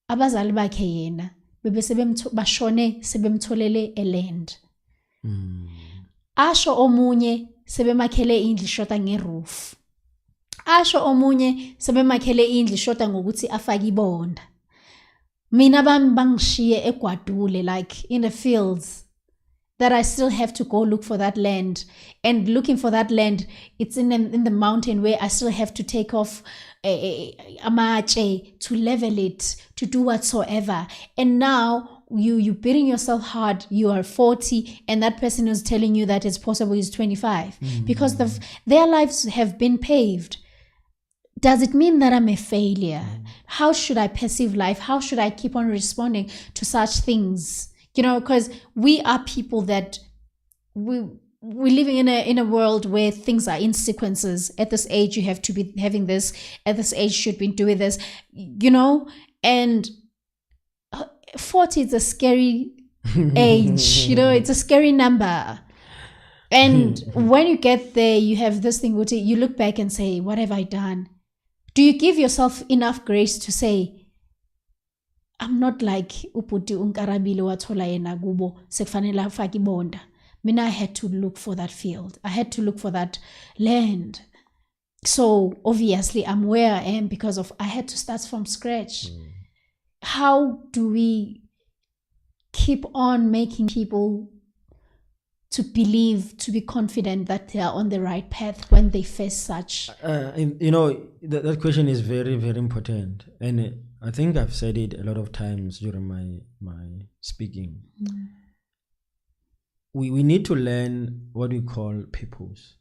A: abazali bakhe yena bashone sebemtholele a land. Asho omunye sebemakhele indlu shota ngeroof. Asho omunye sebemakhele indlu shota ngokuthi afake ibonda. Mina bangishiye eGwadule, like in the fields, that I still have to go look for that land. And looking for that land, it's in the mountain where I still have to take off amache to level it, to do whatsoever. And now you beating yourself hard. You are 40 and that person who's telling you that it's possible is 25 because their lives have been paved. Does it mean that I'm a failure? How should I perceive life? How should I keep on responding to such things? Because we are people that we're living in a world where things are in sequences. At this age, you have to be having this. At this age, you should be doing this. And 40 is a scary age. It's a scary number. And when you get there, you have this thing where you look back and say, what have I done? Do you give yourself enough grace to say, I'm not like uputi Onkarabile wathola yena kubo sekufanele afake ibonda. Mina I had to look for that field. I had to look for that land. So obviously I'm where I am because of I had to start from scratch. How do we keep on making people to believe, to be confident that they are on the right path when they face such?
B: That question is very, very important. And I think I've said it a lot of times during my speaking. We need to learn what we call purpose.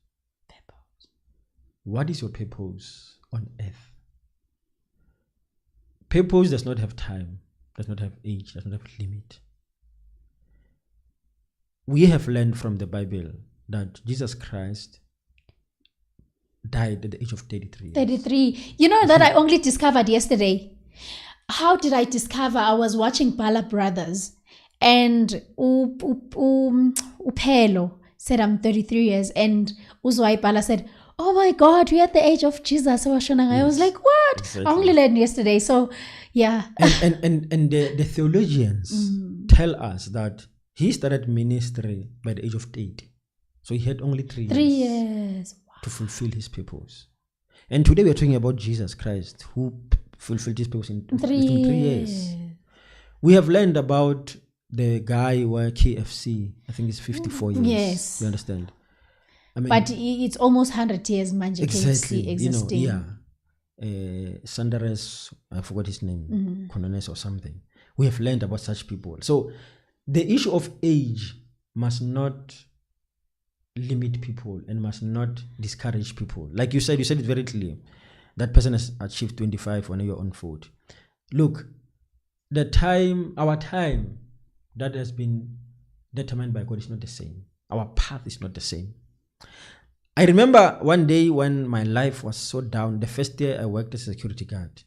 B: What is your purpose on earth? Purpose does not have time, does not have age, does not have limit. We have learned from the Bible that Jesus Christ died at the age of 33 years.
A: 33. You know that I only discovered yesterday. How did I discover? I was watching Bala Brothers and Upelo said I'm 33 years and Uzwai Bala said, oh my God, we're at the age of Jesus. I was like, what?
B: Exactly.
A: I only learned yesterday. So yeah.
B: And the theologians tell us that he started ministry by the age of 80. So he had only 3 years.
A: 3 years.
B: To fulfill his purpose. And today we're talking about Jesus Christ who fulfilled his purpose in 3 years. We have learned about the guy where KFC, I think it's 54 years.
A: Yes.
B: You understand? I mean,
A: but it's almost 100 years, Manje,
B: exactly,
A: KFC existing.
B: Sandares, I forgot his name, Konanes or something. We have learned about such people. So the issue of age must not limit people and must not discourage people. Like you said it very clear. That person has achieved 25 when you're on foot. Look, our time that has been determined by God is not the same. Our path is not the same. I remember one day when my life was so down, the first year I worked as a security guard,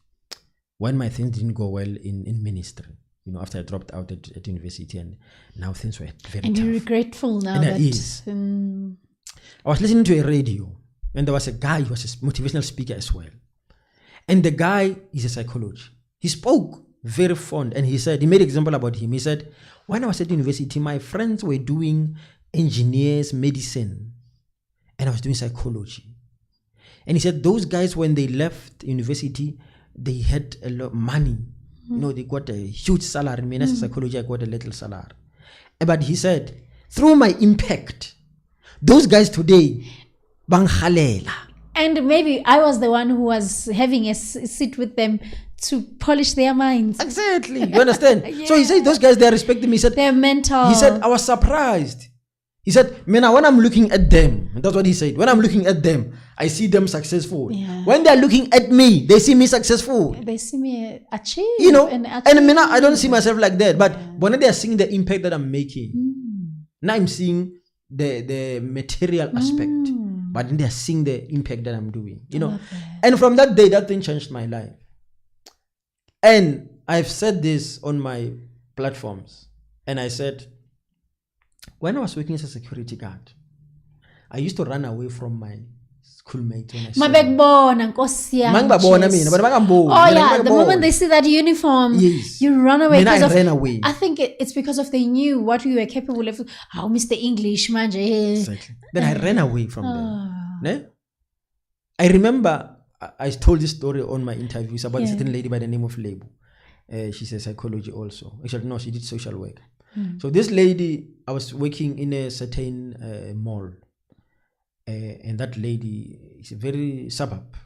B: when my things didn't go well in ministry, after I dropped out at university, and now things were very tough.
A: And you're regretful now.
B: And I was listening to a radio, and there was a guy who was a motivational speaker as well. And the guy is a psychologist. He spoke very fond, and he made an example about him. He said, when I was at university, my friends were doing engineers, medicine, and I was doing psychology. And he said, those guys, when they left university, they had a lot of money. They got a huge salary. Me as a psychology, I got a little salary. But he said, through my impact, those guys today, banghalela.
A: And maybe I was the one who was having a sit with them to polish their minds.
B: Exactly. You understand? Yeah. So he said, those guys, they're respecting me. He said,
A: they're mental.
B: He said, I was surprised. He said, when I'm looking at them, and that's what he said, when I'm looking at them, I see them successful. Yeah. When they're looking at me, they see me successful.
A: They see me achieve.
B: And I don't see myself like that. But when they're seeing the impact that I'm making, now I'm seeing the material aspect. But then they're seeing the impact that I'm doing. And from that day, that thing changed my life. And I've said this on my platforms. And I said, when I was working as a security guard, I used to run away from my schoolmates. The
A: moment they see that uniform,
B: yes,
A: you run away.
B: I ran away.
A: I think it's because of they knew what we were capable of. How Mr. English, man.
B: Exactly. Then I ran away from them. I remember I told this story on my interviews about a certain lady by the name of Lebu. She's a psychology also. Actually, no, she did social work. So this lady, I was working in a certain mall, and that lady is a very suburb,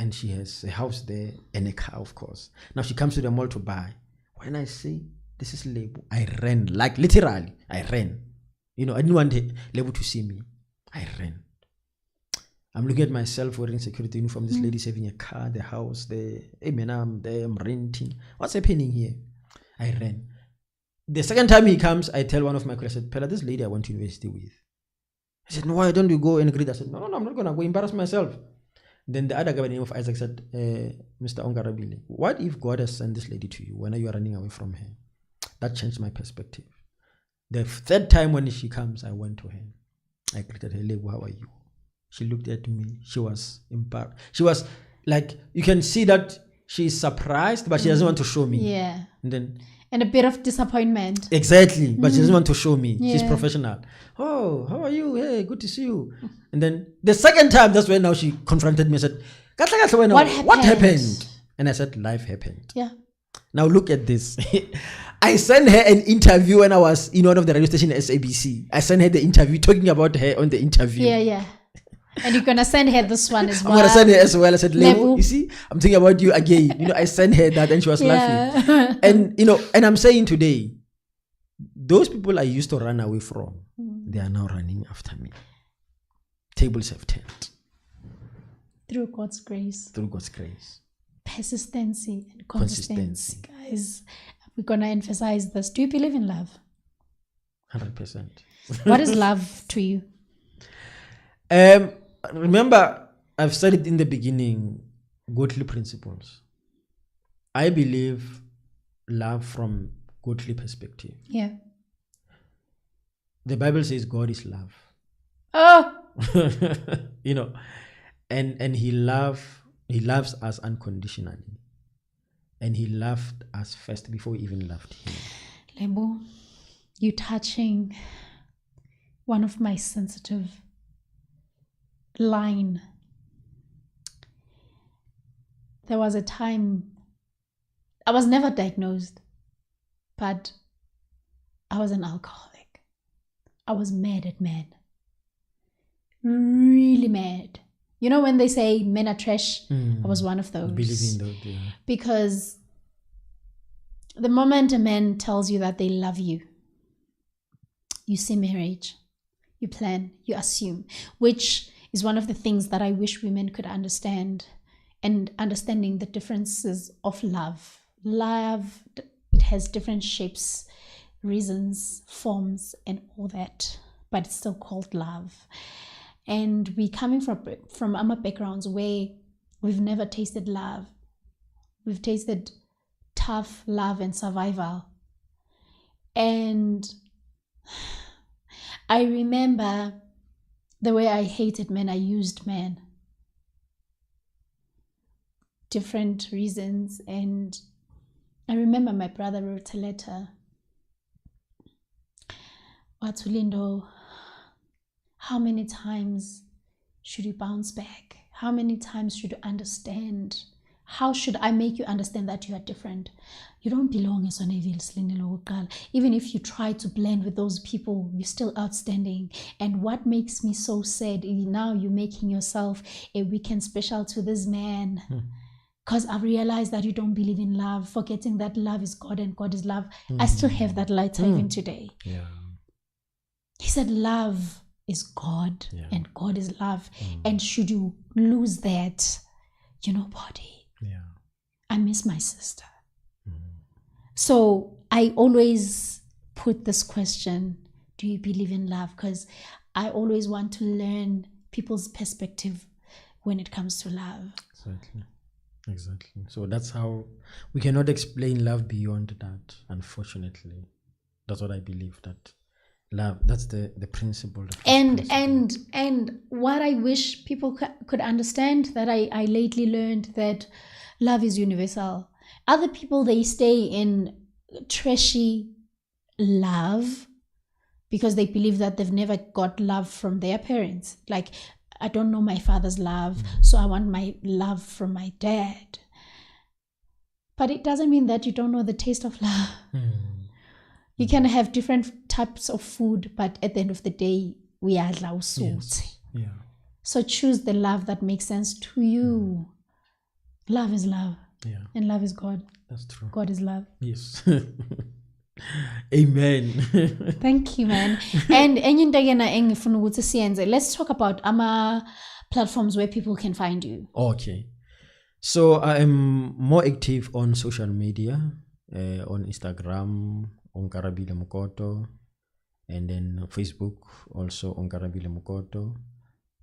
B: and she has a house there and a car, of course. Now she comes to the mall to buy. When I say this is Lebu, I ran, like literally, I ran. I didn't want Lebu to see me. I ran. I'm looking at myself wearing security uniform. This lady's having a car, the house, I'm there, I'm renting. What's happening here? I ran. The second time he comes, I tell one of my colleagues, I said, Pella, this lady I went to university with. I said, no, why don't you go and greet? I said, no, I'm not going to go embarrass myself. Then the other guy by the name of Isaac said, Mr. Onkarabile, what if God has sent this lady to you when you are running away from her? That changed my perspective. The third time when she comes, I went to her. I greeted her, Lebu, how are you? She looked at me. She was embarrassed. She was like, you can see that she's surprised, but she doesn't want to show me.
A: Yeah.
B: And
A: a bit of disappointment.
B: Exactly. But she doesn't want to show me. Yeah. She's professional. Oh, how are you? Hey, good to see you. And then the second time, that's when now she confronted me and said, what happened? And I said, life happened.
A: Yeah.
B: Now look at this. I sent her an interview when I was in one of the radio station SABC. I sent her the interview, talking about her on the interview.
A: Yeah. And you're going to send her this one as well.
B: I'm going to send her as well. I said, Lebu, you see, I'm thinking about you again. I sent her that and she was laughing. And, and I'm saying today, those people I used to run away from, they are now running after me. Tables have turned.
A: Through God's grace.
B: Through God's grace.
A: Persistency and consistency. Guys, we're going to emphasize this. Do you believe in love?
B: 100%.
A: What is love to you?
B: Remember, I've studied in the beginning godly principles. I believe love from godly perspective.
A: Yeah.
B: The Bible says God is love.
A: Oh,
B: You know, and he loves us unconditionally. And he loved us first before we even loved him.
A: Lebo, you touching one of my sensitive line. There was a time I was never diagnosed, but I was an alcoholic. I was mad at men. Really mad. You know when they say men are trash? I was one of those.
B: Believing those, yeah.
A: Because the moment a man tells you that they love you, you see marriage, you plan, you assume, which is one of the things that I wish women could understand, and understanding the differences of love. Love, it has different shapes, reasons, forms, and all that, but it's still called love. And we coming from our backgrounds where we've never tasted love. We've tasted tough love and survival. And I remember the way I hated men, I used men. Different reasons. And I remember my brother wrote a letter. Watulindo, how many times should you bounce back? How many times should you understand? How should I make you understand that you are different? You don't belong as an evil Slee. Even if you try to blend with those people, you're still outstanding. And what makes me so sad is now you're making yourself a weekend special to this man. Because I've realized that you don't believe in love, forgetting that love is God and God is love. I still have that light even today.
B: Yeah.
A: He said love is God,
B: Yeah.
A: and God is love. And should you lose that, you're nobody.
B: Yeah.
A: I miss my sister. So I always put this question, do you believe in love? Because I always want to learn people's perspective when it comes to love.
B: Exactly. So that's how we cannot explain love beyond that, unfortunately. That's what I believe, that love, that's the principle.
A: And what I wish people could understand, that I lately learned, that love is universal. Other people, they stay in trashy love because they believe that they've never got love from their parents. Like, I don't know my father's love, so I want my love from my dad. But it doesn't mean that you don't know the taste of love. You can have different types of food, but at the end of the day, we are
B: Yes. Yeah.
A: So choose the love that makes sense to you. Love is love.
B: Yeah.
A: And love is God.
B: That's true.
A: God is love.
B: Yes. Amen.
A: Thank you, man. And let's talk about platforms where people can find you.
B: Okay. So I am more active on social media, on Instagram, Onkarabile Mokoto, and then Facebook also Onkarabile Mokoto,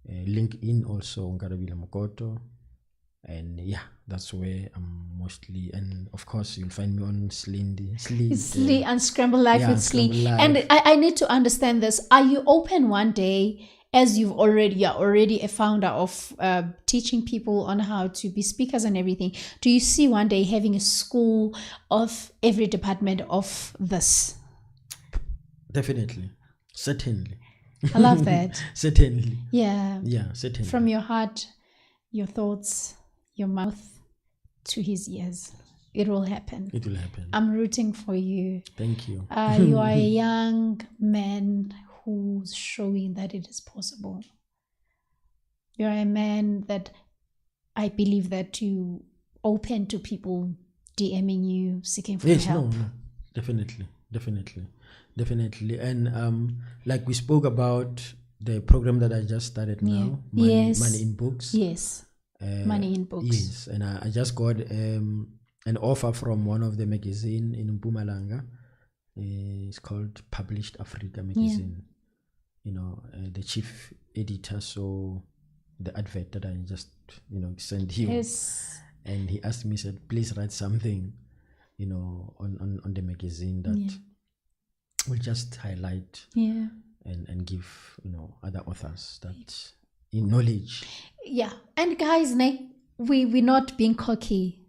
B: LinkedIn also Onkarabile Mokoto, and yeah, that's where I'm mostly. And of course, you'll find me on
A: Slee and Scramble Life with
B: Unscramble
A: Slee.
B: Life.
A: And I need to understand this. Are you open one day, as you're already a founder of teaching people on how to be speakers and everything? Do you see one day having a school of every department of this?
B: Definitely, certainly.
A: I love that.
B: Certainly.
A: Yeah.
B: Yeah, certainly.
A: From your heart, your thoughts, your mouth to his ears. It will happen.
B: It will happen.
A: I'm rooting for you.
B: Thank you.
A: You are a young man who's showing that it is possible. You're a man that I believe that you open to people DMing you, seeking for help.
B: No, definitely. And like we spoke about the program that I just started now, Money in Books.
A: Yes. Money in Books.
B: Yes, and I just got an offer from one of the magazine in Mpumalanga. It's called Published Africa magazine. the chief editor saw the advert that I just, sent him.
A: Yes.
B: And he asked me, said, please write something, on the magazine that will just highlight and give, other authors that in knowledge.
A: Yeah. And guys, we're not being cocky,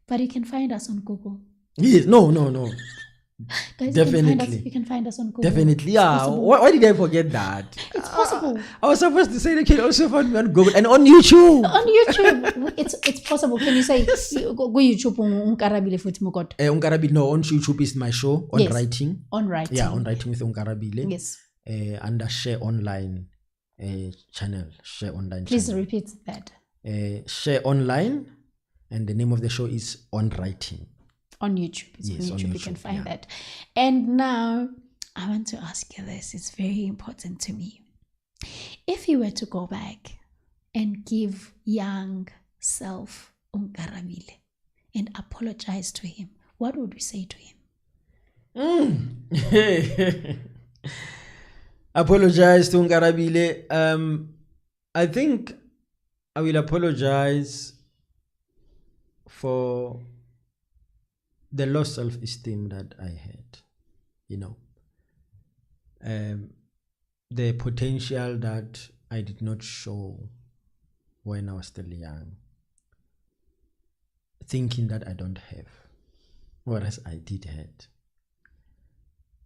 A: but you can find us on Google.
B: Yes, no.
A: Guys,
B: Definitely.
A: you can find us on Google.
B: Definitely, yeah. Why did I forget that?
A: It's possible.
B: I was supposed to say they can also find me on Google and on YouTube.
A: On YouTube, it's possible. Can you say go YouTube Onkarabile Mokoto?
B: Onkarabile, no, on YouTube is my show on writing.
A: On writing.
B: Yeah, on writing with Onkarabile.
A: Yes.
B: Under Share Online channel. Share Online.
A: Please
B: channel.
A: repeat that.
B: Share Online, and the name of the show is On Writing.
A: On YouTube.
B: Yes,
A: on YouTube. You can find that. And now I want to ask you this. It's very important to me. If you were to go back and give young self Onkarabile and apologize to him, what would you say to him?
B: Apologize to Onkarabile. I think I will apologize for the low self-esteem that I had, the potential that I did not show when I was still young, thinking that I don't have, whereas I did have.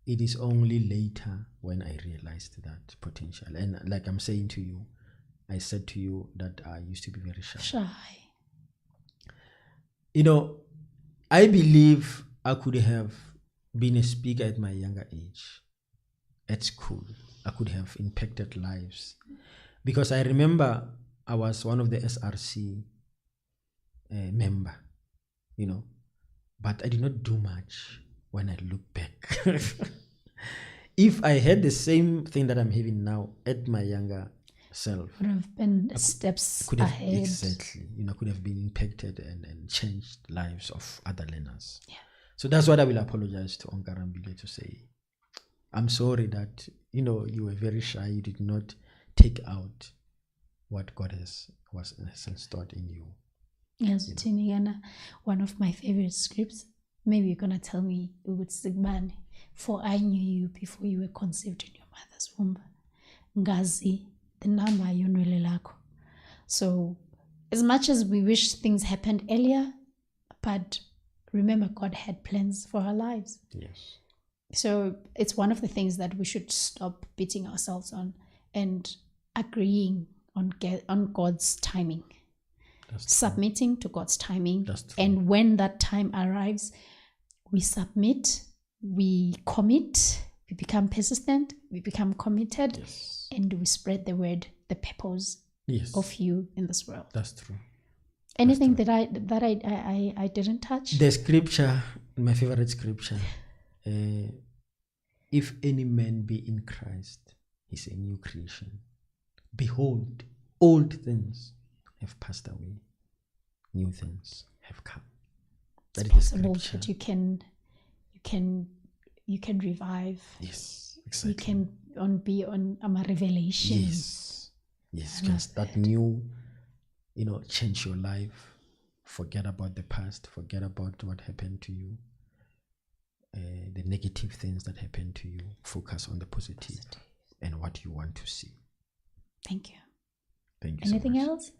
B: It is only later when I realized that potential. And like I'm saying to you, I said to you that I used to be very shy. I believe I could have been a speaker at my younger age. At school, I could have impacted lives. Because I remember I was one of the SRC member, but I did not do much when I look back. If I had the same thing that I'm having now at my younger self,
A: would have been steps ahead.
B: Exactly. Could have been impacted and changed lives of other learners. Yeah. So that's what I will apologize to Onkarabile to say. I'm sorry that, you were very shy. You did not take out what God has installed in you.
A: Yes, Tiniana, one of my favorite scripts. Maybe you're going to tell me, Sigmani, for I knew you before you were conceived in your mother's womb. Ngazi. The number yonwele lakho. So as much as we wish things happened earlier, but remember God had plans for our lives.
B: Yes.
A: So it's one of the things that we should stop beating ourselves on and agreeing on God's timing. Submitting to God's timing. And when that time arrives, we submit, we commit, we become persistent, we become committed.
B: Yes.
A: And we spread the word, the purpose of you in this world.
B: That's true.
A: Anything that I didn't touch?
B: The scripture, my favorite scripture. If any man be in Christ, he's a new creation. Behold, old things have passed away. New things have come.
A: That is possible that you can revive.
B: Yes, exactly.
A: You can be on a revelation.
B: Yes, just that new, change your life. Forget about the past. Forget about what happened to you. The negative things that happened to you. Focus on the positive and what you want to see.
A: Thank you.
B: Thank you.
A: Anything
B: so much.
A: else?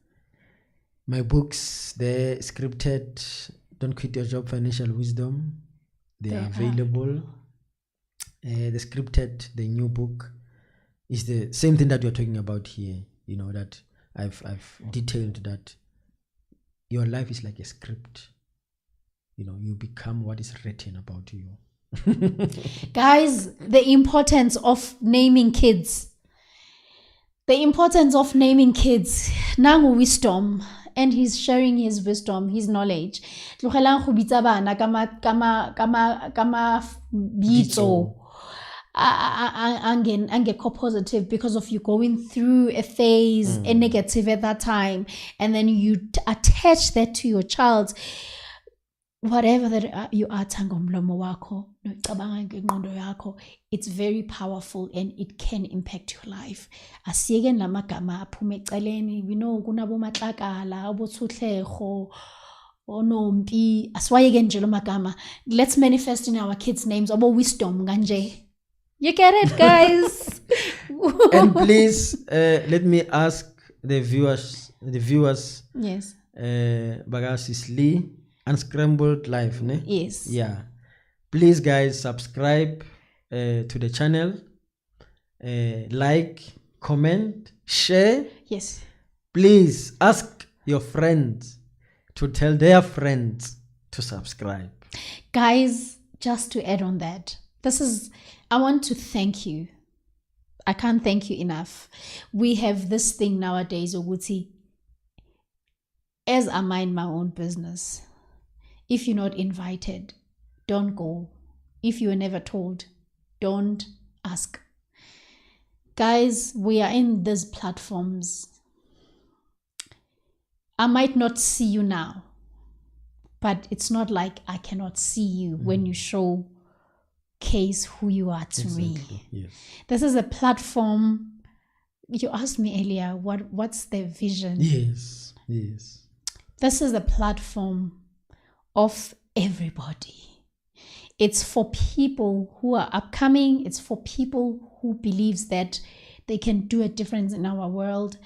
B: My books, they're scripted. Don't Quit Your Job, Financial Wisdom. They are available. The scripted, the new book, is the same thing that we're talking about here. That I've detailed that your life is like a script. You become what is written about you.
A: Guys, the importance of naming kids. Nangu wisdom. And he's sharing his wisdom, his knowledge. Angekho positive because of you going through a phase, a negative at that time, and then you attach that to your child. whatever that you are ngomlomo wakho nocabanga ngengqondo yakho, it's very powerful and it can impact your life. Asiyeke lamagama aphume eceleni, kunabo matlakala obothuhlego onompi, asiwayeke nje lo magama. Let's manifest in our kids' names obo wisdom kanje. You get it, guys?
B: And please let me ask the viewers
A: Yes.
B: Bagasi Slee Unscrambled Life, ne?
A: Yes.
B: Yeah. Please, guys, subscribe to the channel, like, comment, share.
A: Yes.
B: Please ask your friends to tell their friends to subscribe.
A: Guys, just to add on that, I want to thank you. I can't thank you enough. We have this thing nowadays, Oguti, as I mind my own business. If you're not invited, don't go. If you were never told, don't ask. Guys, we are in these platforms. I might not see you now, but it's not like I cannot see you when you showcase who you are to me.
B: Yes.
A: This is a platform. You asked me earlier, what's the vision?
B: Yes.
A: This is a platform of everybody. It's for people who are upcoming. It's for people who believes that they can do a difference in our world.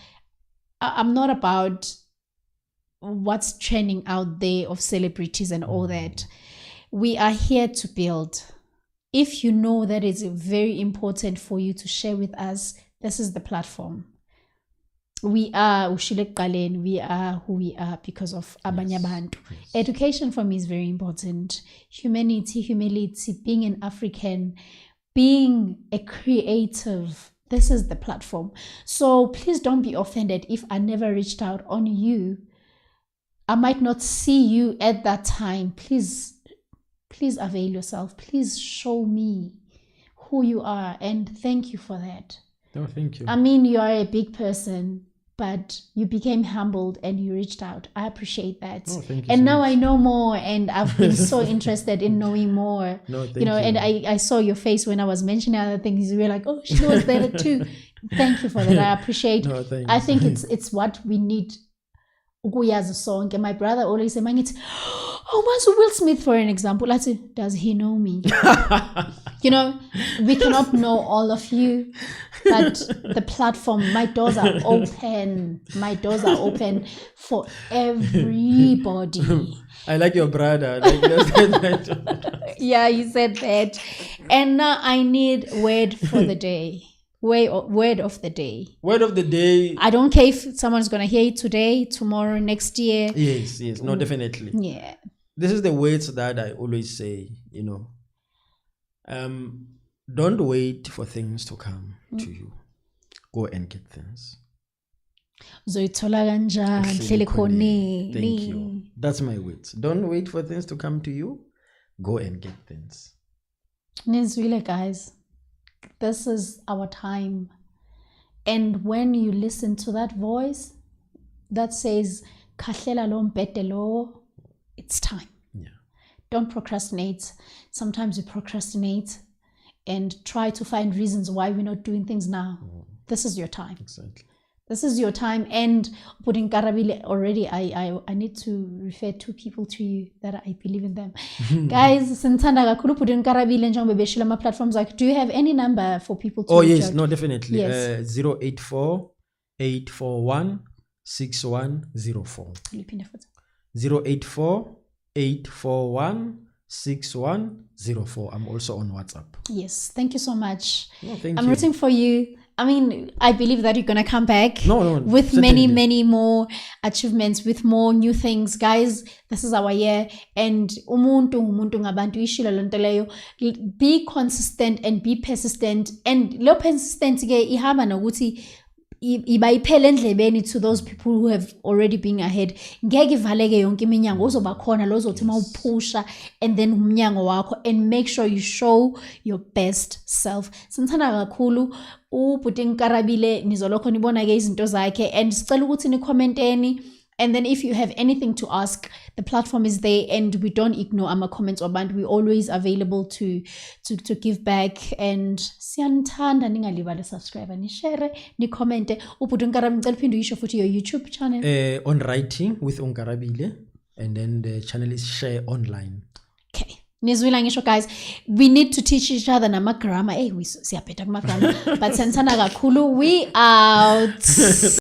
A: I'm not about what's trending out there of celebrities and all that. We are here to build. If you know that it's very important for you to share with us, this is the platform. We are we are who we are because of abanye abantu.
B: Yes.
A: Education for me is very important. Humanity, humility, being an African, being a creative. This is the platform. So please don't be offended if I never reached out on you. I might not see you at that time. Please avail yourself. Please show me who you are, and thank you for that.
B: No, thank you.
A: I mean, you are a big person, but you became humbled and you reached out. I appreciate that.
B: Oh, thank you.
A: And
B: so
A: now
B: much.
A: I know more, and I've been so interested in knowing more.
B: No, thank
A: you. And I saw your face when I was mentioning other things. You were like, oh, she was there too. Thank you for that. I appreciate.
B: No, thanks.
A: I think it's what we need. Ukuyazi sonke. My brother always said, oh, Will Smith, for an example. I said, does he know me? We cannot know all of you, but the platform, my doors are open. My doors are open for everybody.
B: I like your brother.
A: Yeah, you said that. And now I need word for the day. Word of the day.
B: Word of the day.
A: I don't care if someone's going to hear it today, tomorrow, next year.
B: Yes. No, definitely.
A: Yeah.
B: This is the words that I always say, don't wait for things to come to you. Go and get things.
A: Zoyithola kanjani, hleli khoneni.
B: Thank you. That's my words. Don't wait for things to come to you. Go and get things.
A: Nizwile, guys. This is our time. And when you listen to that voice that says, "Khahlela lo mpete lo," it's time.
B: Yeah.
A: Don't procrastinate. Sometimes we procrastinate and try to find reasons why we're not doing things now. This is your time.
B: Exactly.
A: This is your time. And Onkarabile, already I need to refer two people to you that I believe in them. Guys, sinthanda kakhulu Onkarabile njengoba beshila ama platforms like, do you have any number for people to reach
B: yes,
A: out?
B: no, definitely.
A: Yes.
B: 084 841 6104. 084 841 6104. I'm also on WhatsApp.
A: Yes, thank you so much.
B: No, thank
A: I'm
B: you.
A: rooting for you. I mean, I believe that you're going to come back with
B: certainly.
A: many more achievements, with more new things. Guys, this is our year. And umuntu ngabantu ishilo lonto leyo. Be consistent and be persistent. And lo persistent ke ihamba nokuthi iba iphele endlebeni to those people who have already been ahead. Ngeke ivaleke yonke iminyango, uzoba khona lo zothi mawuphusha and then umnyango wakho, and make sure you show your best self. Sinthanda kakhulu ubhuti Onkarabile, nizolokho nibona ke izinto zakhe, and sicela ukuthi ni commenteni And then if you have anything to ask, the platform is there, and we don't ignore our comments or band. We're always available to give back. And siyanithanda, ningalibali subscribe, ni share, ni comment. Ubhuti Onkarabile, ngicela uphinde uyisho futhi your YouTube channel.
B: On writing with Onkarabile, and then the channel is Share Online.
A: Okay. Nizwila ngisho guys, we need to teach each other nama grammar. Siyaphetha kuma grammar, but senzana kakhulu. We out.